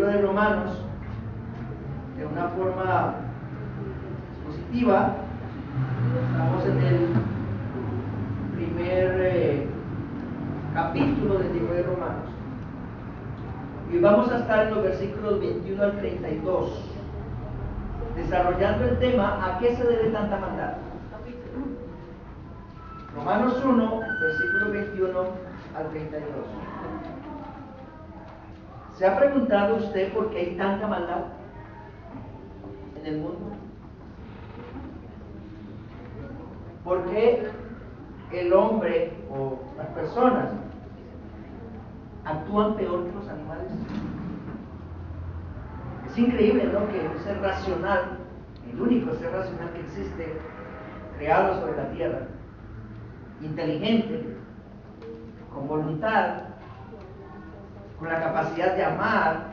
libro de Romanos, de una forma expositiva. Estamos en el primer capítulo del libro de Romanos. Y vamos a estar en los versículos 21 al 32, desarrollando el tema ¿a qué se debe tanta maldad? Romanos 1, versículo 21 al 32. ¿Se ha preguntado usted por qué hay tanta maldad en el mundo? ¿Por qué el hombre o las personas actúan peor que los animales? Es increíble, ¿no?, que un ser racional, el único ser racional que existe, creado sobre la tierra, inteligente, con voluntad, con la capacidad de amar,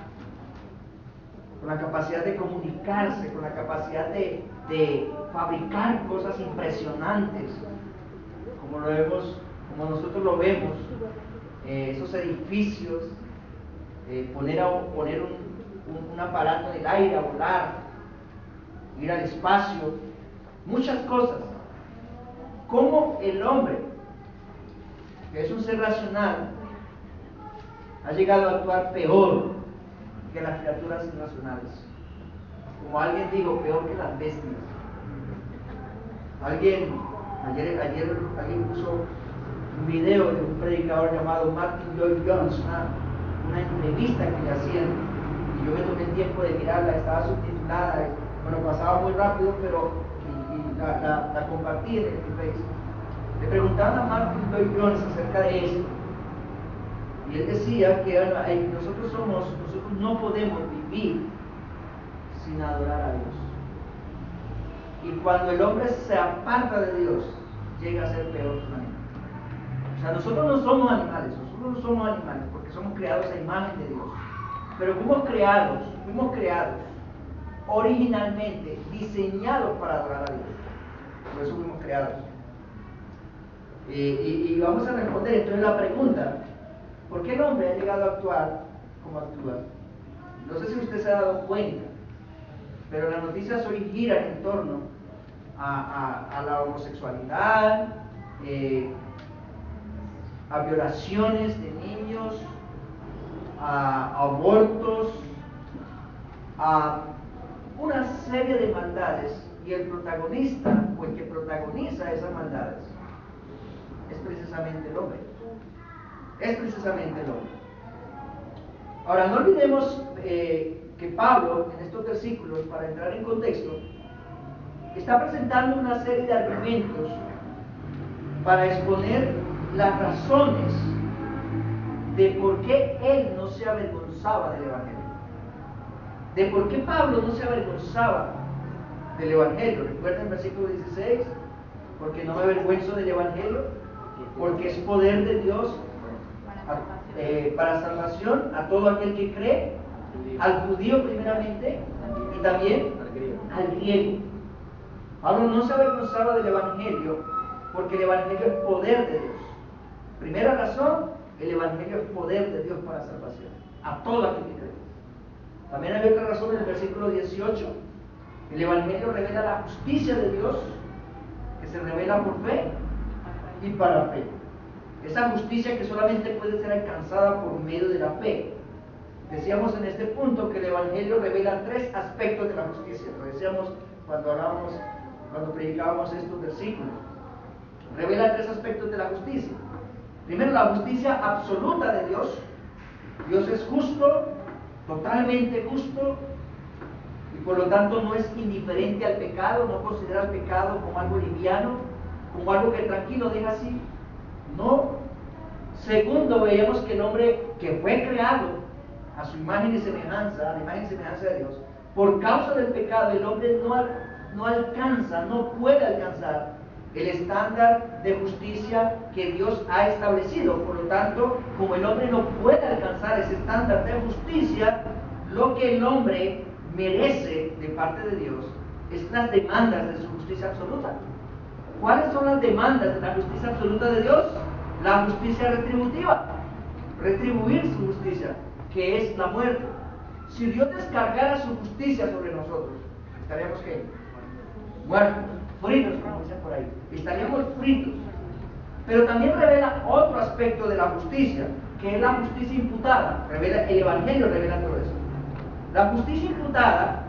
con la capacidad de comunicarse, con la capacidad de fabricar cosas impresionantes, como nosotros lo vemos, esos edificios, poner un aparato en el aire a volar, ir al espacio, muchas cosas. ¿Cómo el hombre, que es un ser racional, ha llegado a actuar peor que las criaturas irracionales? Como alguien dijo, peor que las bestias. Ayer alguien puso un video de un predicador llamado Martin Lloyd-Jones, una entrevista que le hacían, y yo me tomé el tiempo de mirarla, estaba subtitulada, pasaba muy rápido, pero la compartí en el Facebook. Le preguntaban a Martin Lloyd-Jones acerca de esto, y él decía que nosotros no podemos vivir sin adorar a Dios. Y cuando el hombre se aparta de Dios, llega a ser peor que un animal. O sea, nosotros no somos animales porque somos creados a imagen de Dios. Pero fuimos creados originalmente, diseñados para adorar a Dios. Por eso fuimos creados. Y vamos a responder entonces la pregunta: ¿por qué el hombre ha llegado a actuar como actúa? No sé si usted se ha dado cuenta, pero las noticias hoy giran en torno a la homosexualidad, a violaciones de niños, a abortos, a una serie de maldades, y el protagonista o el que protagoniza esas maldades es precisamente el hombre. Ahora, no olvidemos que Pablo, en estos versículos, para entrar en contexto, está presentando una serie de argumentos para exponer las razones de por qué él no se avergonzaba del Evangelio. De por qué Pablo no se avergonzaba del Evangelio. Recuerden el versículo 16: porque no me avergüenzo del Evangelio, porque es poder de Dios para salvación a todo aquel que cree, al judío primeramente y también al griego. Pablo no se avergonzaba del Evangelio porque el Evangelio es poder de Dios. Primera razón: el Evangelio es poder de Dios para salvación a todo aquel que cree. También hay otra razón en el versículo 18: el Evangelio revela la justicia de Dios, que se revela por fe y para fe. Esa justicia que solamente puede ser alcanzada por medio de la fe. Decíamos en este punto que el Evangelio revela tres aspectos de la justicia. Lo decíamos cuando predicábamos estos versículos. Revela tres aspectos de la justicia. Primero, la justicia absoluta de Dios. Dios es justo, totalmente justo, y por lo tanto no es indiferente al pecado, no considera el pecado como algo liviano, como algo que tranquilo deja así. No. Segundo, veíamos que el hombre que fue creado a su imagen y semejanza, a la imagen y semejanza de Dios, por causa del pecado, el hombre no puede alcanzar el estándar de justicia que Dios ha establecido. Por lo tanto, como el hombre no puede alcanzar ese estándar de justicia, lo que el hombre merece de parte de Dios es las demandas de su justicia absoluta. ¿Cuáles son las demandas de la justicia absoluta de Dios? La justicia retributiva, retribuir su justicia, que es la muerte. Si Dios descargara su justicia sobre nosotros, estaríamos ¿qué? Muertos, fritos, como dicen por ahí. Estaríamos fritos. Pero también revela otro aspecto de la justicia, que es la justicia imputada. Revela, el Evangelio revela todo eso. La justicia imputada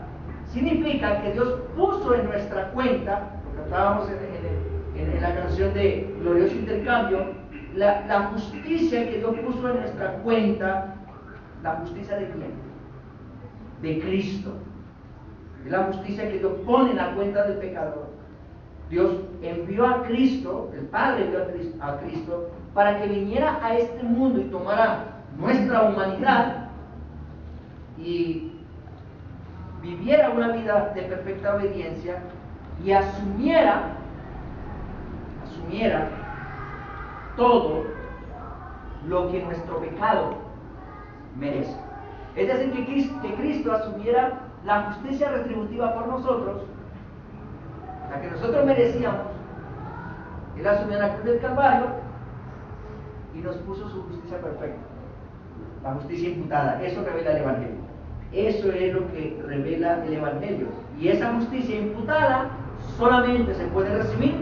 significa que Dios puso en nuestra cuenta, lo cantábamos en la canción de Glorioso Intercambio, la justicia que Dios puso en nuestra cuenta. ¿La justicia de quién? De Cristo. Es la justicia que Dios pone en la cuenta del pecador. Dios envió a Cristo, el Padre envió a Cristo, para que viniera a este mundo y tomara nuestra humanidad y viviera una vida de perfecta obediencia y asumiera todo lo que nuestro pecado merece. Es decir, que Cristo asumiera la justicia retributiva por nosotros, la que nosotros merecíamos. Él asumió la cruz del Calvario y nos puso su justicia perfecta, la justicia imputada. Eso revela el Evangelio. Eso es lo que revela el Evangelio. Y esa justicia imputada solamente se puede recibir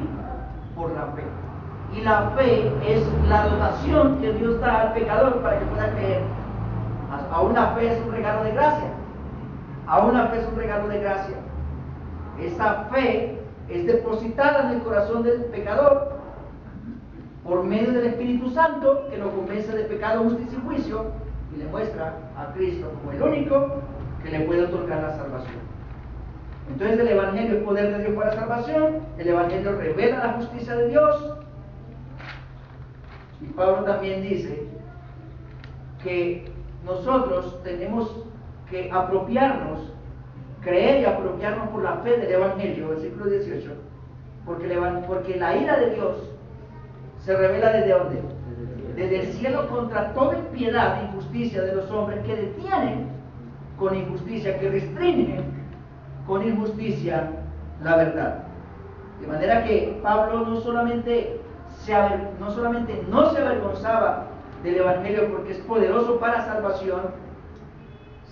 por la fe. Y la fe es la dotación que Dios da al pecador para que pueda creer. Aún la fe es un regalo de gracia. Aún la fe es un regalo de gracia. Esa fe es depositada en el corazón del pecador por medio del Espíritu Santo, que lo convence de pecado, justicia y juicio, y le muestra a Cristo como el único que le puede otorgar la salvación. Entonces el Evangelio es poder de Dios para la salvación. El Evangelio revela la justicia de Dios. Y Pablo también dice que nosotros tenemos que apropiarnos, creer y apropiarnos por la fe del Evangelio, versículo 18, porque la ira de Dios se revela ¿desde dónde? Desde el cielo contra toda impiedad e injusticia de los hombres que detienen con injusticia, que restringen con injusticia la verdad. De manera que Pablo no solamente no se avergonzaba del Evangelio porque es poderoso para salvación,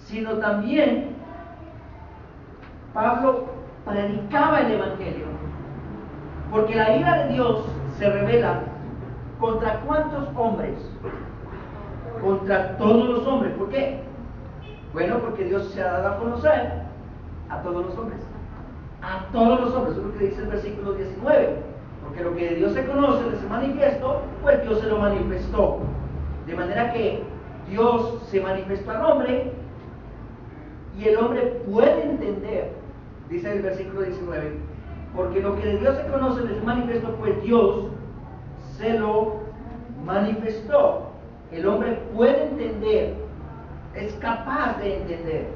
sino también Pablo predicaba el Evangelio, porque la ira de Dios se revela ¿contra cuántos hombres? Contra todos los hombres. ¿Por qué? Bueno, porque Dios se ha dado a conocer a todos los hombres. A todos los hombres. Eso es lo que dice el versículo 19. Porque lo que de Dios se conoce, de ese manifiesto, pues Dios se lo manifestó. De manera que Dios se manifestó al hombre y el hombre puede entender, dice el versículo 19, porque lo que de Dios se conoce, de ese manifiesto, pues Dios se lo manifestó. El hombre puede entender, es capaz de entender,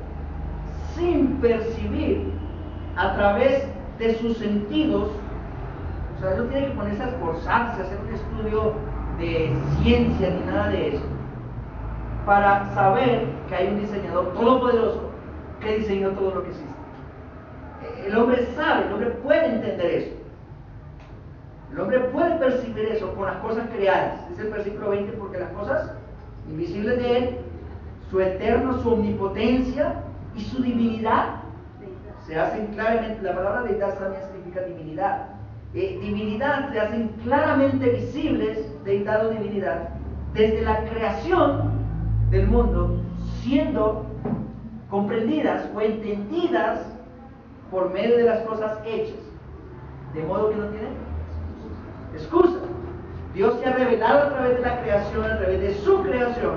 sin percibir, a través de sus sentidos. O sea, no tiene que ponerse a esforzarse, a hacer un estudio de ciencia ni nada de eso, para saber que hay un diseñador todopoderoso que diseñó todo lo que existe. El hombre sabe, el hombre puede entender eso. El hombre puede percibir eso con las cosas creadas. Dice el versículo 20, porque las cosas invisibles de Él, su eterno, su omnipotencia y su divinidad, se hacen claramente, la palabra deidad también significa divinidad. Divinidad se hacen claramente visibles, deidad o divinidad, desde la creación del mundo, siendo comprendidas o entendidas por medio de las cosas hechas, de modo que no tienen excusa. Dios se ha revelado a través de la creación, a través de su creación,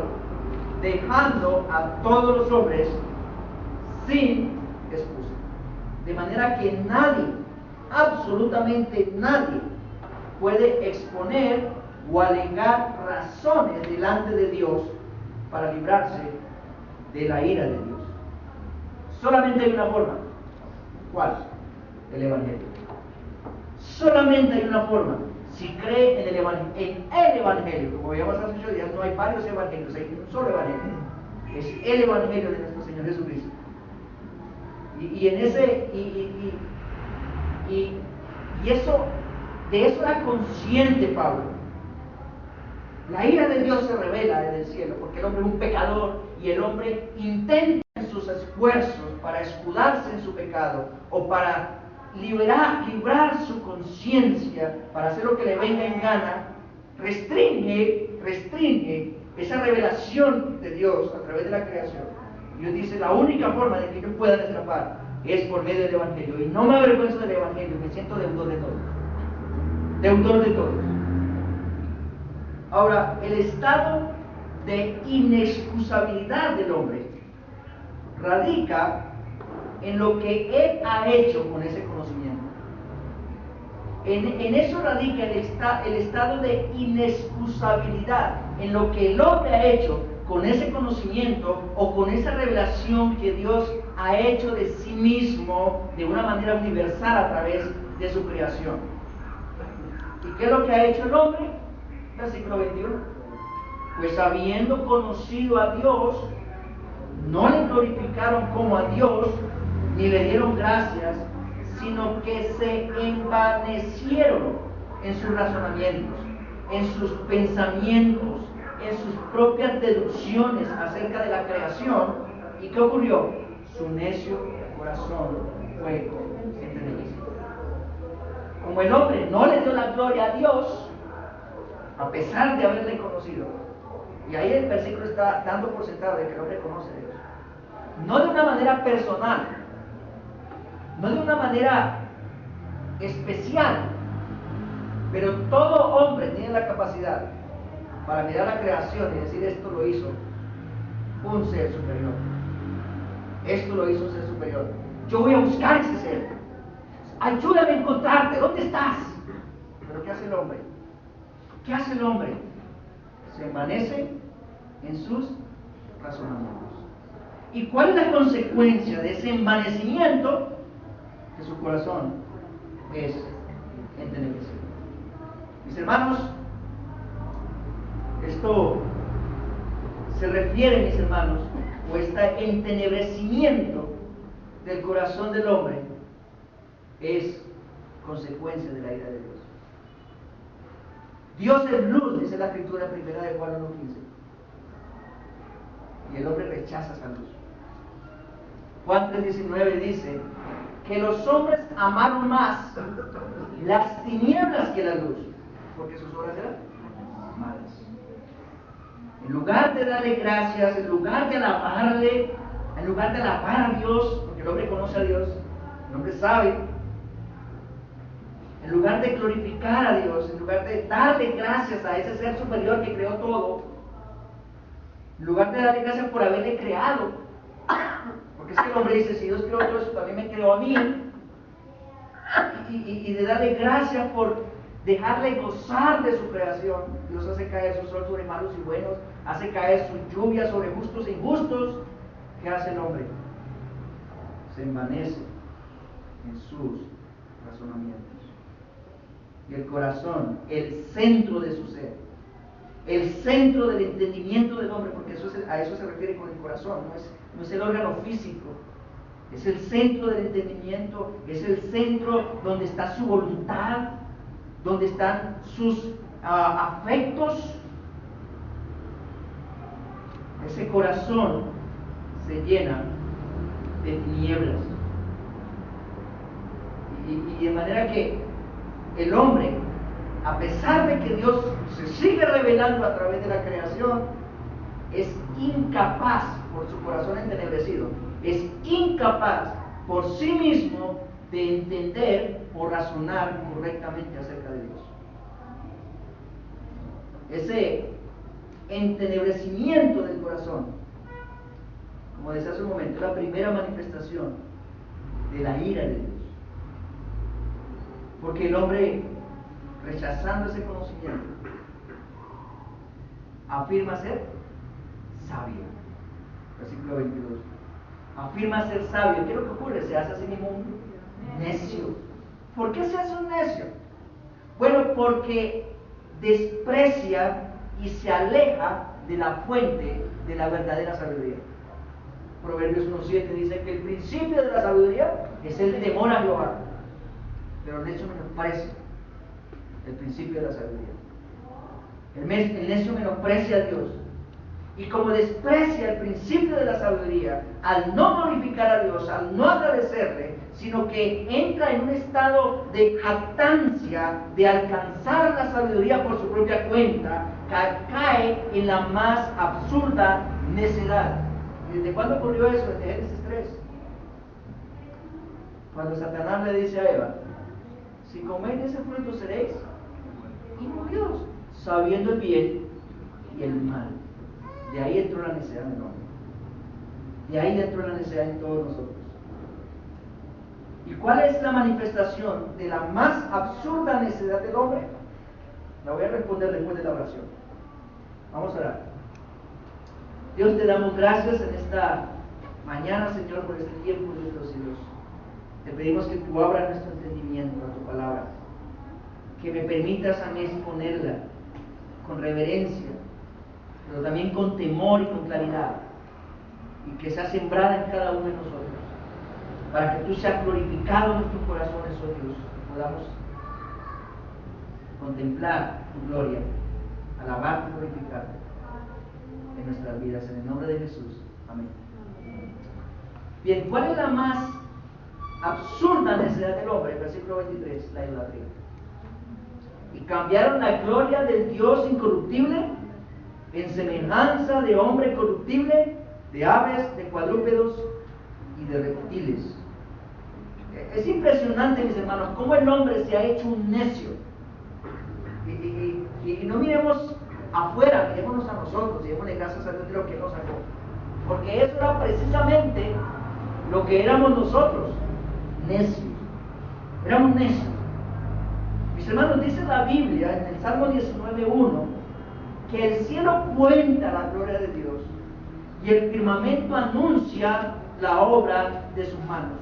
dejando a todos los hombres sin excusa. De manera que nadie, absolutamente nadie, puede exponer o alegar razones delante de Dios para librarse de la ira de Dios. Solamente hay una forma. ¿Cuál? El Evangelio. Solamente hay una forma. Si cree en el Evangelio, como habíamos dicho días, no hay varios evangelios, hay un solo Evangelio. Es el Evangelio de nuestro Señor Jesucristo. Y en ese, y eso, de eso era consciente Pablo. La ira de Dios se revela desde el cielo, porque el hombre es un pecador y el hombre intenta en sus esfuerzos para escudarse en su pecado o para librar su conciencia para hacer lo que le venga en gana, restringe esa revelación de Dios a través de la creación. Dios dice, la única forma de que ellos puedan escapar es por medio del Evangelio. Y no me avergüenzo del Evangelio, me siento deudor de todos. Deudor de todos. Ahora, el estado de inexcusabilidad del hombre radica en lo que él ha hecho con ese conocimiento. En eso radica el estado de inexcusabilidad, en lo que el hombre ha hecho con ese conocimiento o con esa revelación que Dios ha hecho de sí mismo de una manera universal a través de su creación. ¿Y qué es lo que ha hecho el hombre? Versículo 21. Pues habiendo conocido a Dios, no le glorificaron como a Dios, ni le dieron gracias, sino que se envanecieron en sus razonamientos, en sus pensamientos, en sus propias deducciones acerca de la creación. ¿Y qué ocurrió? Su necio corazón fue entendido. Como el hombre no le dio la gloria a Dios, a pesar de haberle conocido, y ahí el versículo está dando por sentado de que el hombre conoce a Dios, no de una manera personal, no de una manera especial, pero todo hombre tiene la capacidad para mirar la creación y decir, esto lo hizo un ser superior, esto lo hizo un ser superior, yo voy a buscar ese ser, ayúdame a encontrarte, ¿dónde estás? Pero ¿qué hace el hombre? ¿Qué hace el hombre? Se envanece en sus razonamientos. ¿Y cuál es la consecuencia de ese envanecimiento? Que su corazón es entenebrecido. Mis hermanos, esto se refiere, mis hermanos, o este entenebrecimiento del corazón del hombre es consecuencia de la ira de Dios. Dios es luz, dice la Escritura primera de Juan 1:15. Y el hombre rechaza esa luz. Juan 3:19 dice que los hombres amaron más las tinieblas que la luz, porque sus obras eran malas. En lugar de darle gracias, en lugar de alabarle, en lugar de alabar a Dios, porque el hombre conoce a Dios, el hombre sabe, en lugar de glorificar a Dios, en lugar de darle gracias a ese ser superior que creó todo, en lugar de darle gracias por haberle creado, porque es que el hombre dice, si Dios creó todo eso, también me creó a mí, y de darle gracias por dejarle gozar de su creación. Dios hace caer su sol sobre malos y buenos, hace caer su lluvia sobre justos e injustos. ¿Qué hace el hombre? Se envanece en sus razonamientos. Y el corazón, el centro de su ser, el centro del entendimiento del hombre, porque a eso se refiere con el corazón, no es el órgano físico, es el centro del entendimiento, es el centro donde está su voluntad, donde están sus afectos. Ese corazón se llena de tinieblas. Y de manera que el hombre, a pesar de que Dios se sigue revelando a través de la creación, es incapaz, por su corazón entenebrecido, es incapaz por sí mismo de entender o razonar correctamente acerca de Dios. Ese entenebrecimiento del corazón, como decía hace un momento, es la primera manifestación de la ira de Dios. Porque el hombre, rechazando ese conocimiento, afirma ser sabio. Versículo 22. Afirma ser sabio. ¿Qué es lo que ocurre? Se hace a sí mismo un necio. ¿Por qué se hace un necio? Bueno, porque desprecia y se aleja de la fuente de la verdadera sabiduría. Proverbios 1:7 dice que el principio de la sabiduría es el temor a Jehová, pero el necio menosprecia el principio de la sabiduría. El necio menosprecia a Dios Y como desprecia el principio de la sabiduría, al no glorificar a Dios, al no agradecerle, sino que entra en un estado de jactancia, de alcanzar la sabiduría por su propia cuenta, cae en la más absurda necedad. ¿Y desde cuándo ocurrió eso? Desde Génesis 3. Cuando Satanás le dice a Eva, si coméis de ese fruto seréis como Dios, sabiendo el bien y el mal. De ahí entró la necedad en el hombre. De ahí entró la necedad en todos nosotros. ¿Y cuál es la manifestación de la más absurda necedad del hombre? La voy a responder después de la oración. Vamos a orar. Dios, te damos gracias en esta mañana, Señor, por este tiempo, Dios. Te pedimos que tú abras nuestro entendimiento a tu palabra, que me permitas a mí exponerla con reverencia, pero también con temor y con claridad, y que sea sembrada en cada uno de nosotros, para que tú seas glorificado en nuestros corazones, oh Dios, y podamos contemplar tu gloria, alabarte y glorificarte en nuestras vidas, en el nombre de Jesús. Amén. Bien, ¿cuál es la más absurda necesidad del hombre? Versículo 23, la idolatría. Y cambiaron la gloria del Dios incorruptible en semejanza de hombre corruptible, de aves, de cuadrúpedos y de reptiles. Es impresionante, mis hermanos, cómo el hombre se ha hecho un necio. Y no miremos afuera, mirémonos a nosotros y démosle gracias a Dios de lo que nos sacó. Porque eso era precisamente lo que éramos nosotros, necios. Éramos necios. Mis hermanos, dice la Biblia en el Salmo 19:1 que el cielo cuenta la gloria de Dios y el firmamento anuncia la obra de sus manos.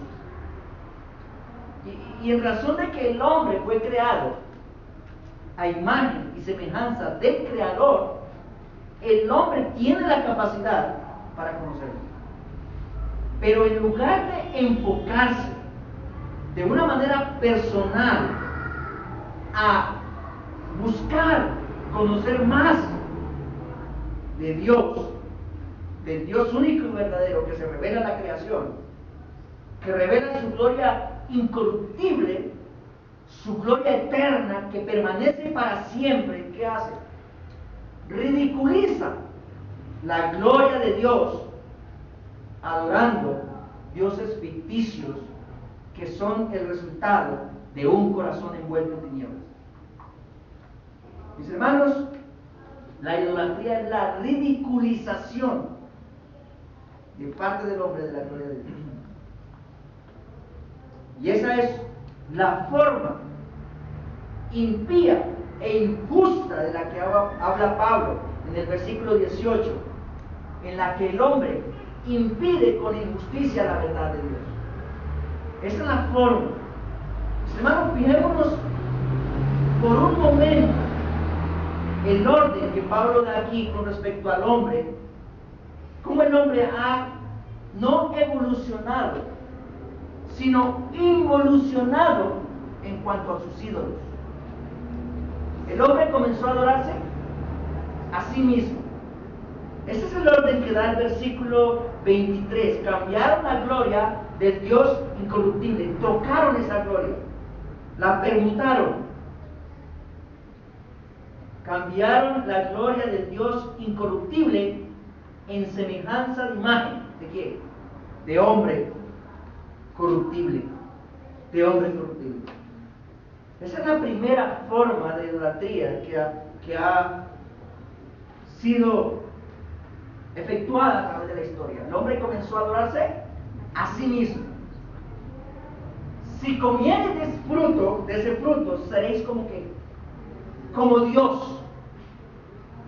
Y en razón de que el hombre fue creado a imagen y semejanza del Creador, el hombre tiene la capacidad para conocerlo. Pero en lugar de enfocarse de una manera personal a buscar conocer más de Dios, del Dios único y verdadero que se revela en la creación, que revela su gloria incorruptible, su gloria eterna que permanece para siempre, ¿qué hace? Ridiculiza la gloria de Dios adorando dioses ficticios que son el resultado de un corazón envuelto en tinieblas. Mis hermanos, la idolatría es la ridiculización de parte del hombre de la gloria de Dios. Y esa es la forma impía e injusta de la que habla Pablo en el versículo 18, en la que el hombre impide con injusticia la verdad de Dios. Esa es la forma. Hermanos, fijémonos por un momento el orden que Pablo da aquí con respecto al hombre, cómo el hombre ha no evolucionado, sino involucionado en cuanto a sus ídolos. El hombre comenzó a adorarse a sí mismo. Ese es el orden que da el versículo 23. Cambiaron la gloria del Dios incorruptible, trocaron esa gloria, la permutaron. Cambiaron la gloria del Dios incorruptible en semejanza de imagen. ¿De quién? De hombre corruptible. De hombre corruptible. Esa es la primera forma de idolatría que ha sido efectuada a través de la historia. El hombre comenzó a adorarse a sí mismo. Si comieres de ese fruto, seréis como Dios.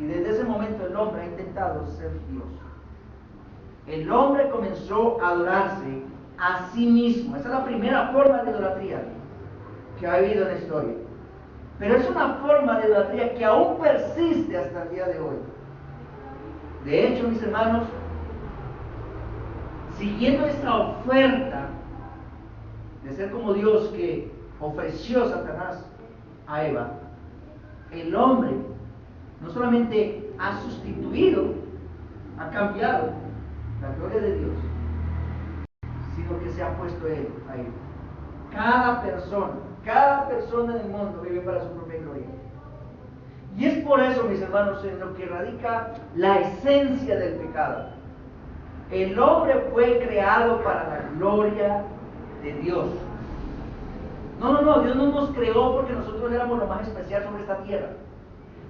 Y desde ese momento el hombre ha intentado ser Dios. El hombre comenzó a adorarse a sí mismo. Esa es la primera forma de idolatría que ha habido en la historia. Pero es una forma de idolatría que aún persiste hasta el día de hoy. De hecho, mis hermanos, siguiendo esta oferta de ser como Dios que ofreció Satanás a Eva, el hombre no solamente ha sustituido ha cambiado la gloria de Dios, sino que se ha puesto Él ahí. Cada persona en el mundo vive para su propia gloria. Y es por eso, mis hermanos, en lo que radica la esencia del pecado. El hombre fue creado para la gloria de Dios. No, Dios no nos creó porque nosotros éramos lo más especial sobre esta tierra.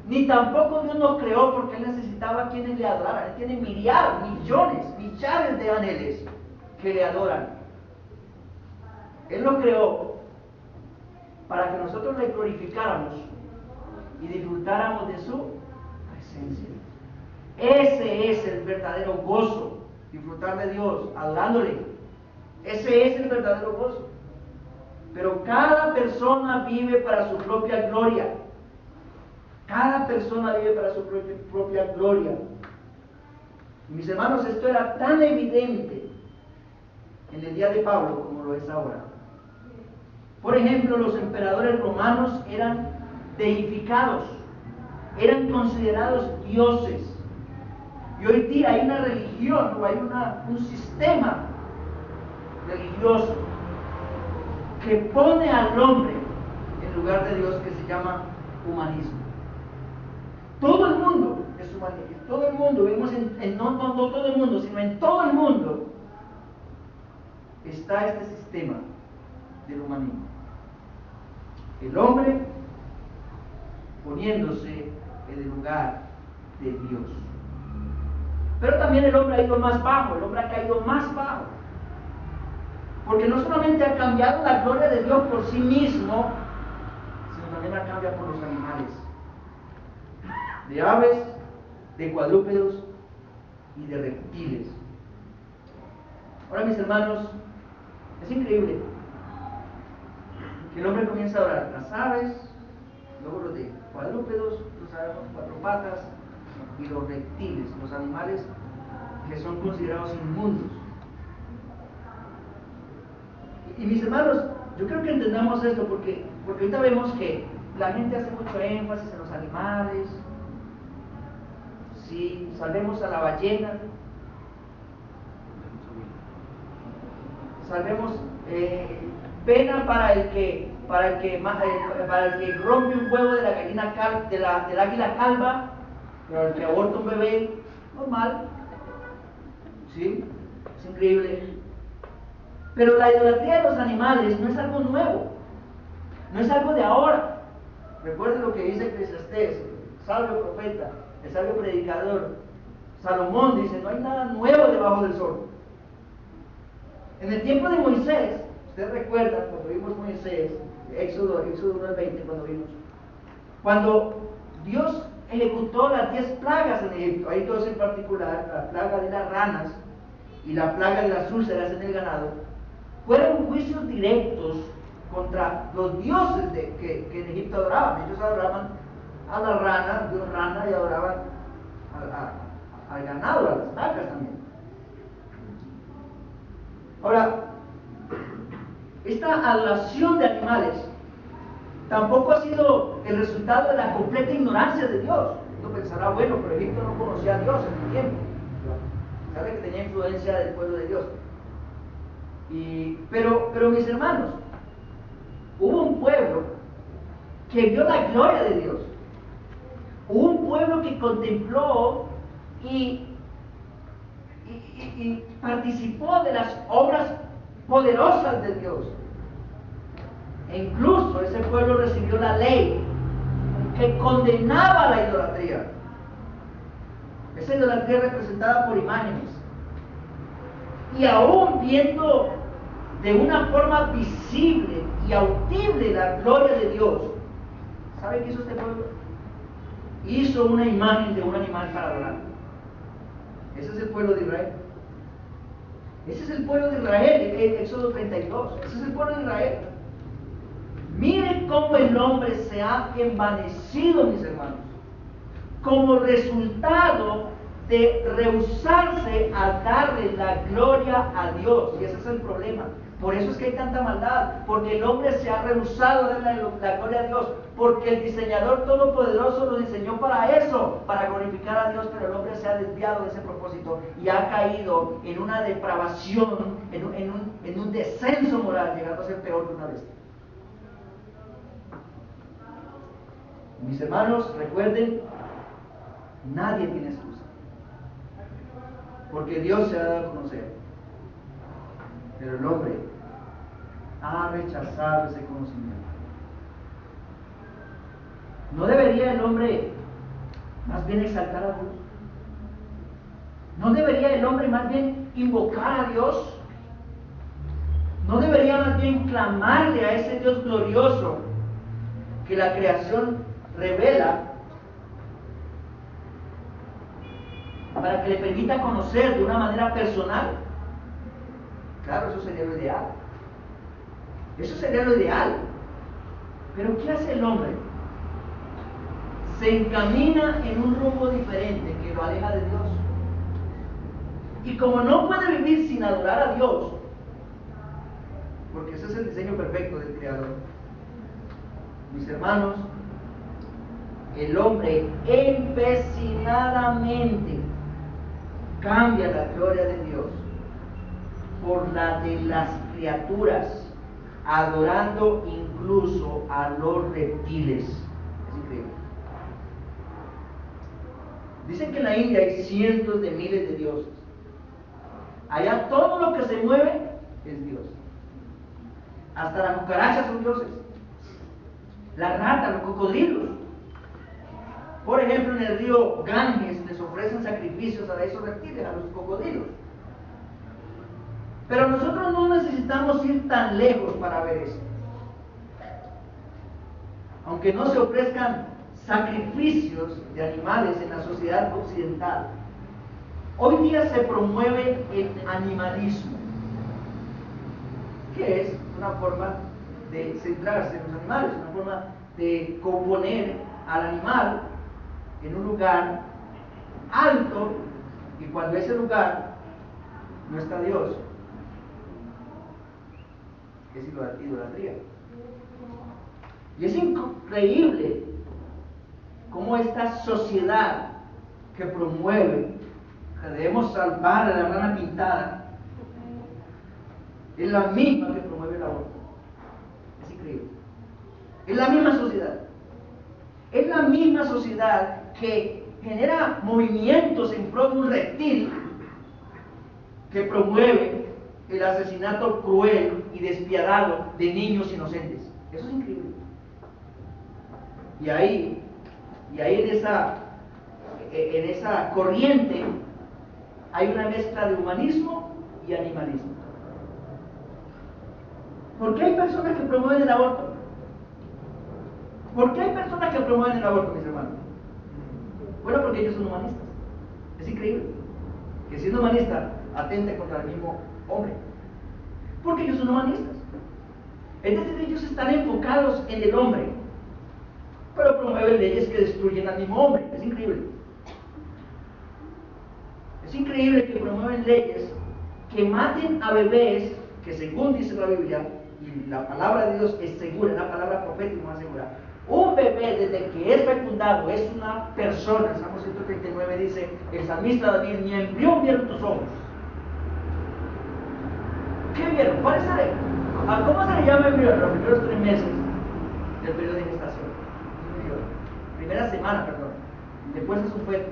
Ni tampoco Dios nos creó porque Él necesitaba a quienes le adoraran. Él tiene millares de ángeles que le adoran. Él nos creó para que nosotros le glorificáramos y disfrutáramos de su presencia. Ese es el verdadero gozo, disfrutar de Dios, adorándole. Ese es el verdadero gozo. Pero cada persona vive para su propia gloria. Cada persona vive para su propia gloria. Y mis hermanos, esto era tan evidente en el día de Pablo como lo es ahora. Por ejemplo, los emperadores romanos eran deificados, eran considerados dioses. Y hoy día hay una religión o hay un sistema religioso que pone al hombre en lugar de Dios, que se llama humanismo. Todo el mundo es humanista. Todo el mundo, vemos no todo el mundo, sino en todo el mundo está este sistema del humanismo. El hombre poniéndose en el lugar de Dios. Pero también el hombre ha ido más bajo, el hombre ha caído más bajo. Porque no solamente ha cambiado la gloria de Dios por sí mismo, sino también la cambia por los animales. De aves, de cuadrúpedos y de reptiles. Ahora, mis hermanos, es increíble que el hombre comienza a orar las aves, luego los de cuadrúpedos, los cuatro patas, y los reptiles, los animales que son considerados inmundos. Y mis hermanos, yo creo que entendamos esto porque ahorita vemos que la gente hace mucho énfasis en los animales. Si salvemos a la ballena, salvemos pena para el que rompe un huevo de la gallina del águila calva, pero el que aborta un bebé normal. ¿Sí? Es increíble. Pero la idolatría de los animales no es algo nuevo, no es algo de ahora. Recuerden lo que dice Eclesiastés, el sabio profeta, el sabio predicador Salomón dice: no hay nada nuevo debajo del sol. En el tiempo de Moisés, ustedes recuerdan cuando vimos Moisés, Éxodo 1 al 20, cuando Dios ejecutó las 10 plagas en Egipto, hay dos en particular, la plaga de las ranas y la plaga de las úlceras en el ganado. Fueron juicios directos contra los dioses que en Egipto adoraban. Ellos adoraban a la rana, Dios rana, y adoraban al ganado, a las vacas también. Ahora, esta adoración de animales tampoco ha sido el resultado de la completa ignorancia de Dios. Uno pensará, bueno, pero Egipto no conocía a Dios en el tiempo. Sabe que tenía influencia del pueblo de Dios. Pero mis hermanos, hubo un pueblo que vio la gloria de Dios. Hubo un pueblo que contempló y participó de las obras poderosas de Dios. E incluso ese pueblo recibió la ley que condenaba la idolatría. Esa idolatría representada por imágenes. Y aún viendo de una forma visible y audible la gloria de Dios, ¿sabe qué hizo este pueblo? Hizo una imagen de un animal para adorar. Ese es el pueblo de Israel. Ese es el pueblo de Israel, Éxodo 32. Ese es el pueblo de Israel. Miren cómo el hombre se ha envanecido, mis hermanos, como resultado de rehusarse a darle la gloria a Dios. Y ese es el problema. Por eso es que hay tanta maldad, porque el hombre se ha rehusado a darle la gloria a Dios, porque el diseñador todopoderoso lo diseñó para eso, para glorificar a Dios, pero el hombre se ha desviado de ese propósito y ha caído en una depravación, en un descenso moral, llegando a ser peor que una bestia. Mis hermanos, recuerden, nadie tiene excusa, porque Dios se ha dado a conocer, pero el hombre ha rechazado ese conocimiento. ¿No debería el hombre más bien exaltar a Dios? ¿No debería el hombre más bien invocar a Dios? ¿No debería más bien clamarle a ese Dios glorioso que la creación revela para que le permita conocer de una manera personal? Claro, eso sería lo ideal. Eso sería lo ideal. Pero ¿qué hace el hombre? Se encamina en un rumbo diferente que lo aleja de Dios. Y como no puede vivir sin adorar a Dios, porque ese es el diseño perfecto del Creador, mis hermanos, el hombre empecinadamente cambia la gloria de Dios por la de las criaturas, adorando incluso a los reptiles. Es increíble. Dicen que en la India hay cientos de miles de dioses. Allá todo lo que se mueve es Dios. Hasta las cucarachas son dioses. Las ratas, los cocodrilos. Por ejemplo, en el río Ganges les ofrecen sacrificios a esos reptiles, a los cocodrilos. Pero nosotros no necesitamos ir tan lejos para ver eso. Aunque no se ofrezcan sacrificios de animales en la sociedad occidental, hoy día se promueve el animalismo, que es una forma de centrarse en los animales, una forma de componer al animal en un lugar alto, y cuando ese lugar no está Dios, es idolatría. Y es increíble cómo esta sociedad que promueve que debemos salvar a la rana pintada es la misma que promueve el aborto. Es increíble. Es la misma sociedad. Es la misma sociedad que genera movimientos en pro de un reptil que promueve el asesinato cruel y despiadado de niños inocentes. Eso es increíble. Y ahí en esa corriente hay una mezcla de humanismo y animalismo. ¿Por qué hay personas que promueven el aborto? ¿Por qué hay personas que promueven el aborto, mis hermanos? Bueno, porque ellos son humanistas. Es increíble que siendo humanista atente contra el mismo hombre. Porque ellos son humanistas. Es decir, ellos están enfocados en el hombre, pero promueven leyes que destruyen al mismo hombre. Es increíble. Es increíble que promueven leyes que maten a bebés, que según dice la Biblia, y la palabra de Dios es segura, la palabra profética más segura. Un bebé desde que es fecundado es una persona. El Salmo 139 dice, el salmista David, ni embrión vieron tus ojos. ¿Qué vieron? ¿Cuál es el? ¿Cómo se le llama embrión? Los primeros 3 meses del periodo de gestación. Primera semana, perdón. Después es un feto.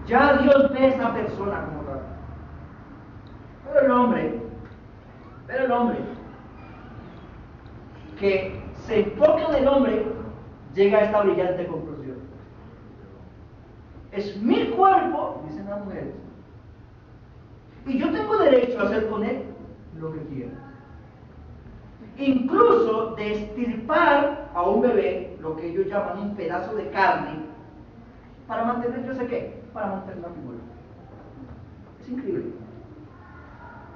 Ya Dios ve a esa persona como tal. Pero el hombre que se enfoca en el hombre llega a esta brillante conclusión. Es mi cuerpo, dicen las mujeres, y yo tengo derecho a hacer con él lo que quiera. Incluso de extirpar a un bebé, lo que ellos llaman un pedazo de carne, para mantener, yo sé qué, para mantenerlo vivo. Es increíble.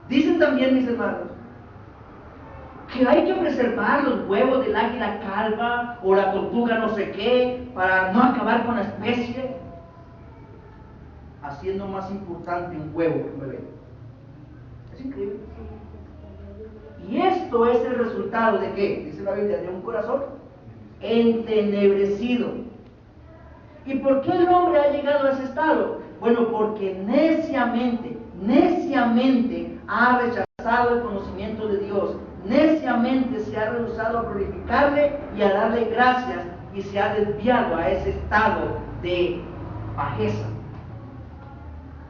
Dicen también, mis hermanos, que hay que preservar los huevos del águila calva o la tortuga no sé qué para no acabar con la especie. haciendo más importante un huevo que un bebé. Es increíble. Y esto es el resultado de ¿qué? Dice la Biblia, de un corazón entenebrecido. ¿Y por qué el hombre ha llegado a ese estado? Bueno, porque neciamente ha rechazado el conocimiento de Dios. Neciamente se ha rehusado a glorificarle y a darle gracias, y se ha desviado a ese estado de bajeza,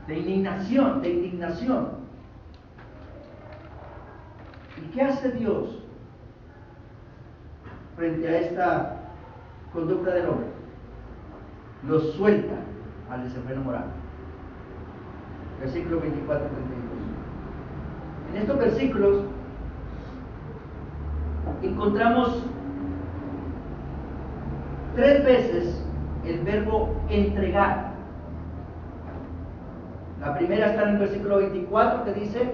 de indignación. ¿Y qué hace Dios frente a esta conducta del hombre? Lo suelta al desenfreno moral. Versículo 24 y 32. En estos versículos encontramos 3 veces el verbo entregar. La primera está en el versículo 24, que dice: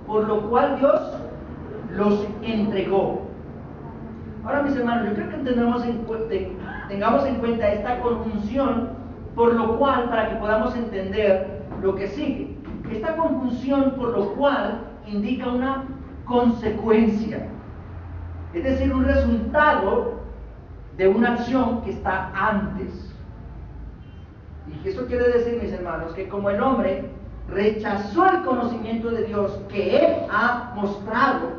por lo cual Dios los entregó. Ahora, mis hermanos, yo creo que tengamos en cuenta esta conjunción, por lo cual, para que podamos entender lo que sigue. Esta conjunción, por lo cual, indica una consecuencia, es decir, un resultado de una acción que está antes. Y eso quiere decir, mis hermanos, que como el hombre rechazó el conocimiento de Dios que Él ha mostrado,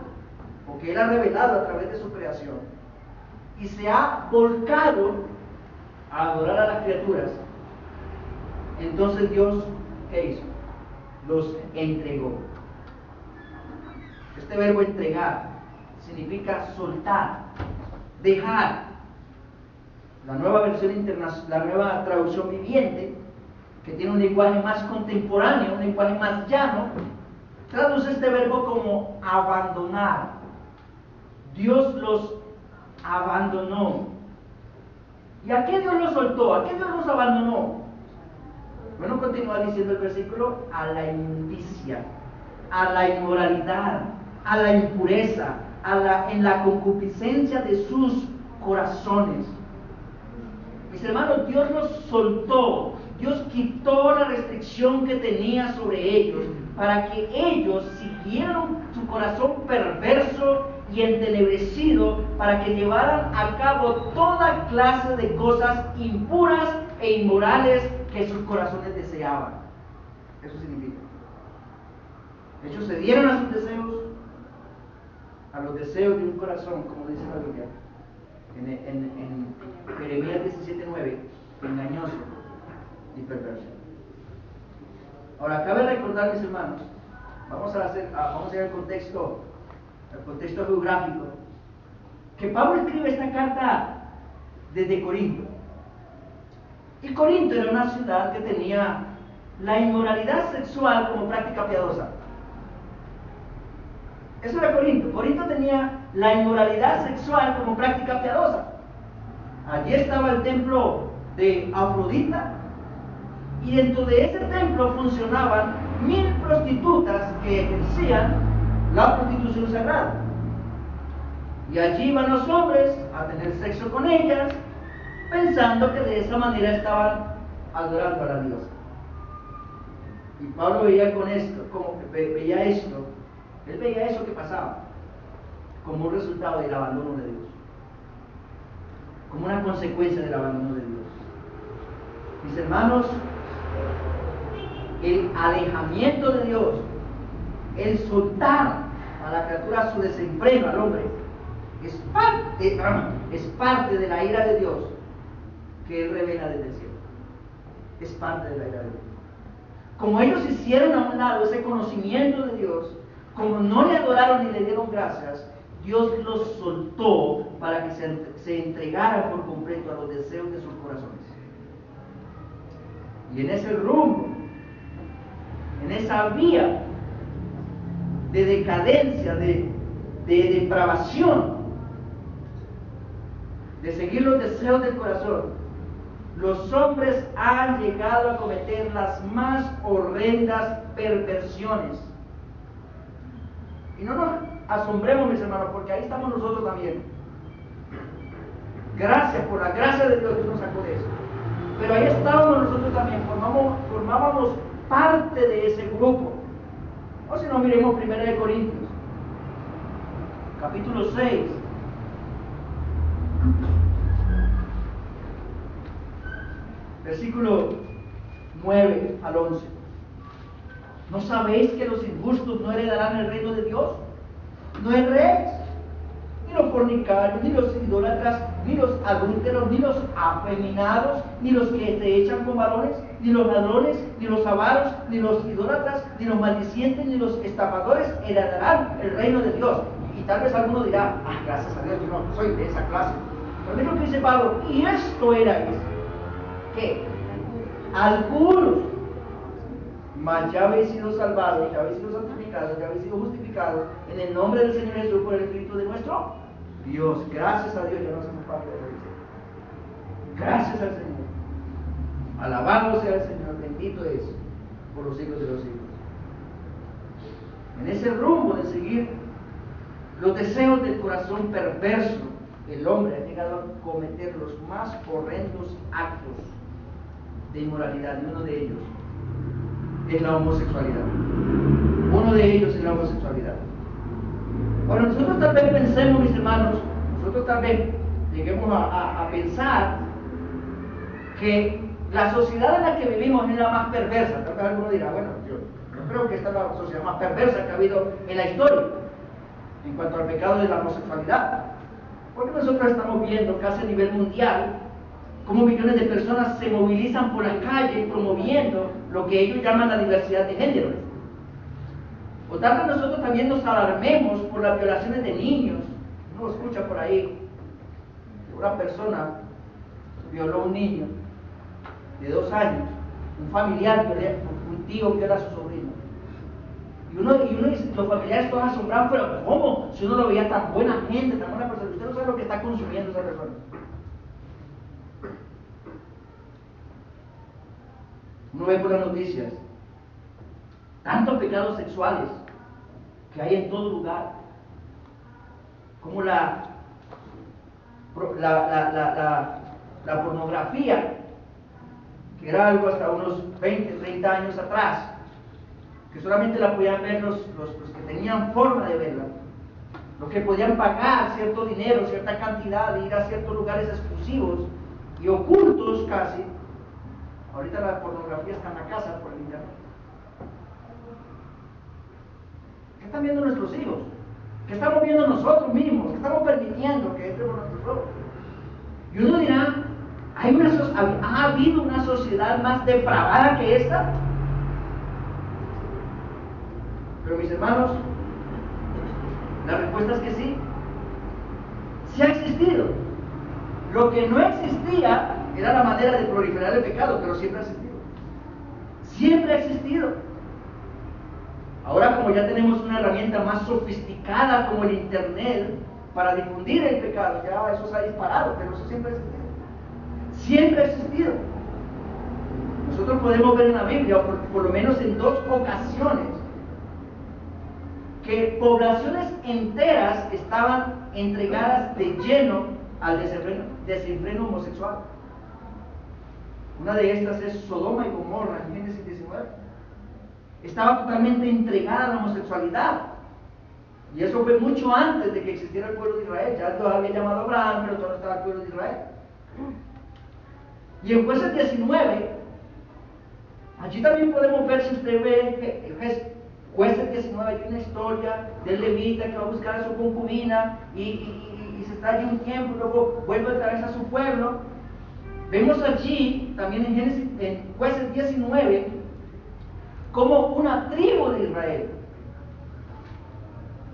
o que Él ha revelado a través de su creación, y se ha volcado a adorar a las criaturas, entonces Dios, ¿qué hizo? Los entregó. Este verbo entregar significa soltar, dejar. La nueva versión internacional, la nueva traducción viviente, que tiene un lenguaje más contemporáneo, un lenguaje más llano, traduce este verbo como abandonar. Dios los abandonó. ¿Y a qué Dios los soltó? ¿A qué Dios los abandonó? Bueno, continúa diciendo el versículo: a la inmundicia, a la inmoralidad, a la impureza, en la concupiscencia de sus corazones. Mis hermanos, Dios los soltó. Dios quitó la restricción que tenía sobre ellos para que ellos siguieran su corazón perverso y entenebrecido, para que llevaran a cabo toda clase de cosas impuras e inmorales que sus corazones deseaban. Eso significa. Ellos se dieron a sus deseos, a los deseos de un corazón, como dice la Biblia en Jeremías 17:9, engañoso y perverso. Ahora, cabe recordar, mis hermanos, vamos a ir al contexto geográfico, que Pablo escribe esta carta desde Corinto. Y Corinto era una ciudad que tenía la inmoralidad sexual como práctica piadosa. Eso era Corinto. Corinto tenía la inmoralidad sexual como práctica piadosa. Allí estaba el templo de Afrodita, y dentro de ese templo funcionaban 1000 prostitutas que ejercían la prostitución sagrada. Y allí iban los hombres a tener sexo con ellas, pensando que de esa manera estaban adorando a la diosa. Y Pablo veía él veía eso que pasaba como un resultado del abandono de Dios, como una consecuencia del abandono de Dios. Mis hermanos, el alejamiento de Dios, el soltar a la criatura su desenfreno al hombre, es parte de la ira de Dios que Él revela desde el cielo. Es parte de la ira de Dios. Como ellos hicieron a un lado ese conocimiento de Dios, como no le adoraron ni le dieron gracias, Dios los soltó para que se entregaran por completo a los deseos de sus corazones. Y en ese rumbo, en esa vía de decadencia, de depravación, de seguir los deseos del corazón, los hombres han llegado a cometer las más horrendas perversiones. Y no nos asombremos, mis hermanos, porque ahí estamos nosotros también. Gracias, por la gracia de Dios, Dios nos sacó de eso. Pero ahí estábamos nosotros también, formábamos parte de ese grupo. O si no, miremos 1 Corintios, capítulo 6. Versículo 9 al 11. ¿No sabéis que los injustos no heredarán el reino de Dios? No erréis, ni los fornicarios, ni los idólatras, ni los adúlteros, ni los afeminados, ni los que se echan con varones, ni los ladrones, ni los avaros, ni los idólatras, ni los maldicientes, ni los estafadores heredarán el reino de Dios. Y tal vez alguno dirá, gracias a Dios, yo no soy de esa clase. Pero mira lo que dice Pablo, y esto era ¿qué? Algunos, mas ya habéis sido salvados, ya habéis sido santificados, ya habéis sido justificados en el nombre del Señor Jesús por el Espíritu de nuestro Dios. Gracias a Dios, ya no somos parte de la iglesia. Gracias al Señor. Alabado sea el Señor, bendito es por los siglos de los siglos. En ese rumbo de seguir los deseos del corazón perverso, el hombre ha llegado a cometer los más horrendos actos de inmoralidad, y uno de ellos es la homosexualidad. Uno de ellos es la homosexualidad. Ahora nosotros tal vez pensemos, mis hermanos, nosotros tal vez lleguemos a pensar que la sociedad en la que vivimos es la más perversa. Tal vez alguno dirá, bueno, yo creo que esta es la sociedad más perversa que ha habido en la historia en cuanto al pecado de la homosexualidad. Porque nosotros estamos viendo casi a nivel mundial cómo millones de personas se movilizan por las calles promoviendo lo que ellos llaman la diversidad de género. O tal vez nosotros también nos alarmemos por las violaciones de niños. Uno escucha por ahí que una persona violó a un niño de 2 años, un familiar, un tío viola a su sobrino. Y uno dice, los familiares todos asombrados, pero ¿cómo? Si uno lo veía tan buena gente, tan buena persona, usted no sabe lo que está consumiendo esa persona. Uno ve por las noticias tantos pecados sexuales que hay en todo lugar, como la pornografía, que era algo hasta unos 20, 30 años atrás, que solamente la podían ver los que tenían forma de verla, los que podían pagar cierto dinero, cierta cantidad, de ir a ciertos lugares exclusivos y ocultos casi. Ahorita la pornografía está en la casa por el internet. ¿Qué están viendo nuestros hijos? ¿Qué estamos viendo nosotros mismos? ¿Qué estamos permitiendo que entre por nuestros ojos? Y uno dirá, ¿ha habido una sociedad más depravada que esta? Pero mis hermanos, la respuesta es que sí. Sí ha existido. Lo que no existía era la manera de proliferar el pecado, pero siempre ha existido. Siempre ha existido. Ahora, como ya tenemos una herramienta más sofisticada como el internet para difundir el pecado, ya eso se ha disparado, pero eso siempre ha existido. Siempre ha existido. Nosotros podemos ver en la Biblia, por lo menos en 2 ocasiones, que poblaciones enteras estaban entregadas de lleno al desenfreno homosexual. Una de estas es Sodoma y Gomorra, en Génesis 19. Estaba totalmente entregada a la homosexualidad. Y eso fue mucho antes de que existiera el pueblo de Israel. Ya Dios había llamado a Abraham, pero todavía no estaba el pueblo de Israel. Y en Jueces 19, allí también podemos ver, si usted ve Jueces 19, hay una historia del levita que va a buscar a su concubina y se está allí un tiempo, luego vuelve otra vez a su pueblo. Vemos allí, también en Jueces 19, como una tribu de Israel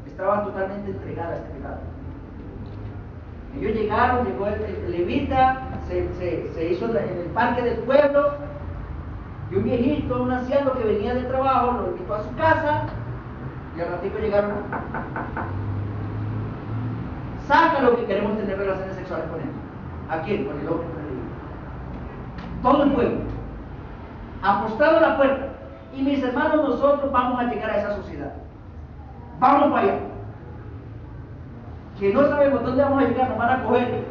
estaba totalmente entregada a este pecado. Ellos llegaron, llegó el levita, se hizo en el parque del pueblo, y un viejito, un anciano que venía del trabajo, lo invitó a su casa, y al ratito llegaron, saca lo que queremos tener relaciones sexuales con él. ¿A quién? Con el hombre, con el levita. Todo el pueblo, apostado a la puerta. Y mis hermanos, nosotros vamos a llegar a esa sociedad. Vamos para allá. Que no sabemos dónde vamos a llegar, nos van a coger.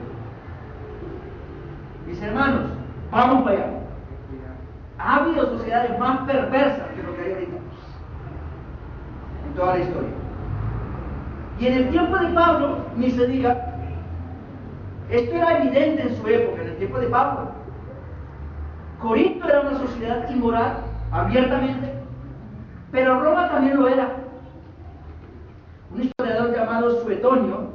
Mis hermanos, Vamos para allá. Ha habido sociedades más perversas que lo que hay ahorita en toda la historia. Y en el tiempo de Pablo, ni se diga, esto era evidente en su época, en el tiempo de Pablo. Corinto era una sociedad inmoral, abiertamente, pero Roma también lo era. Un historiador llamado Suetonio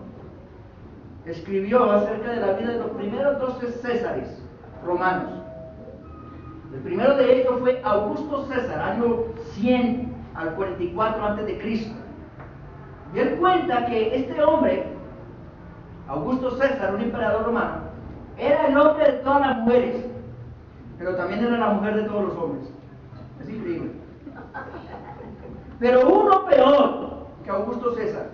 escribió acerca de la vida de los primeros 12 césares romanos. El primero de ellos fue Augusto César, año 100 al 44 a.C. Y él cuenta que este hombre, Augusto César, un emperador romano, era el hombre de todas las mujeres, pero también era la mujer de todos los hombres. Es increíble. Pero uno peor que Augusto César,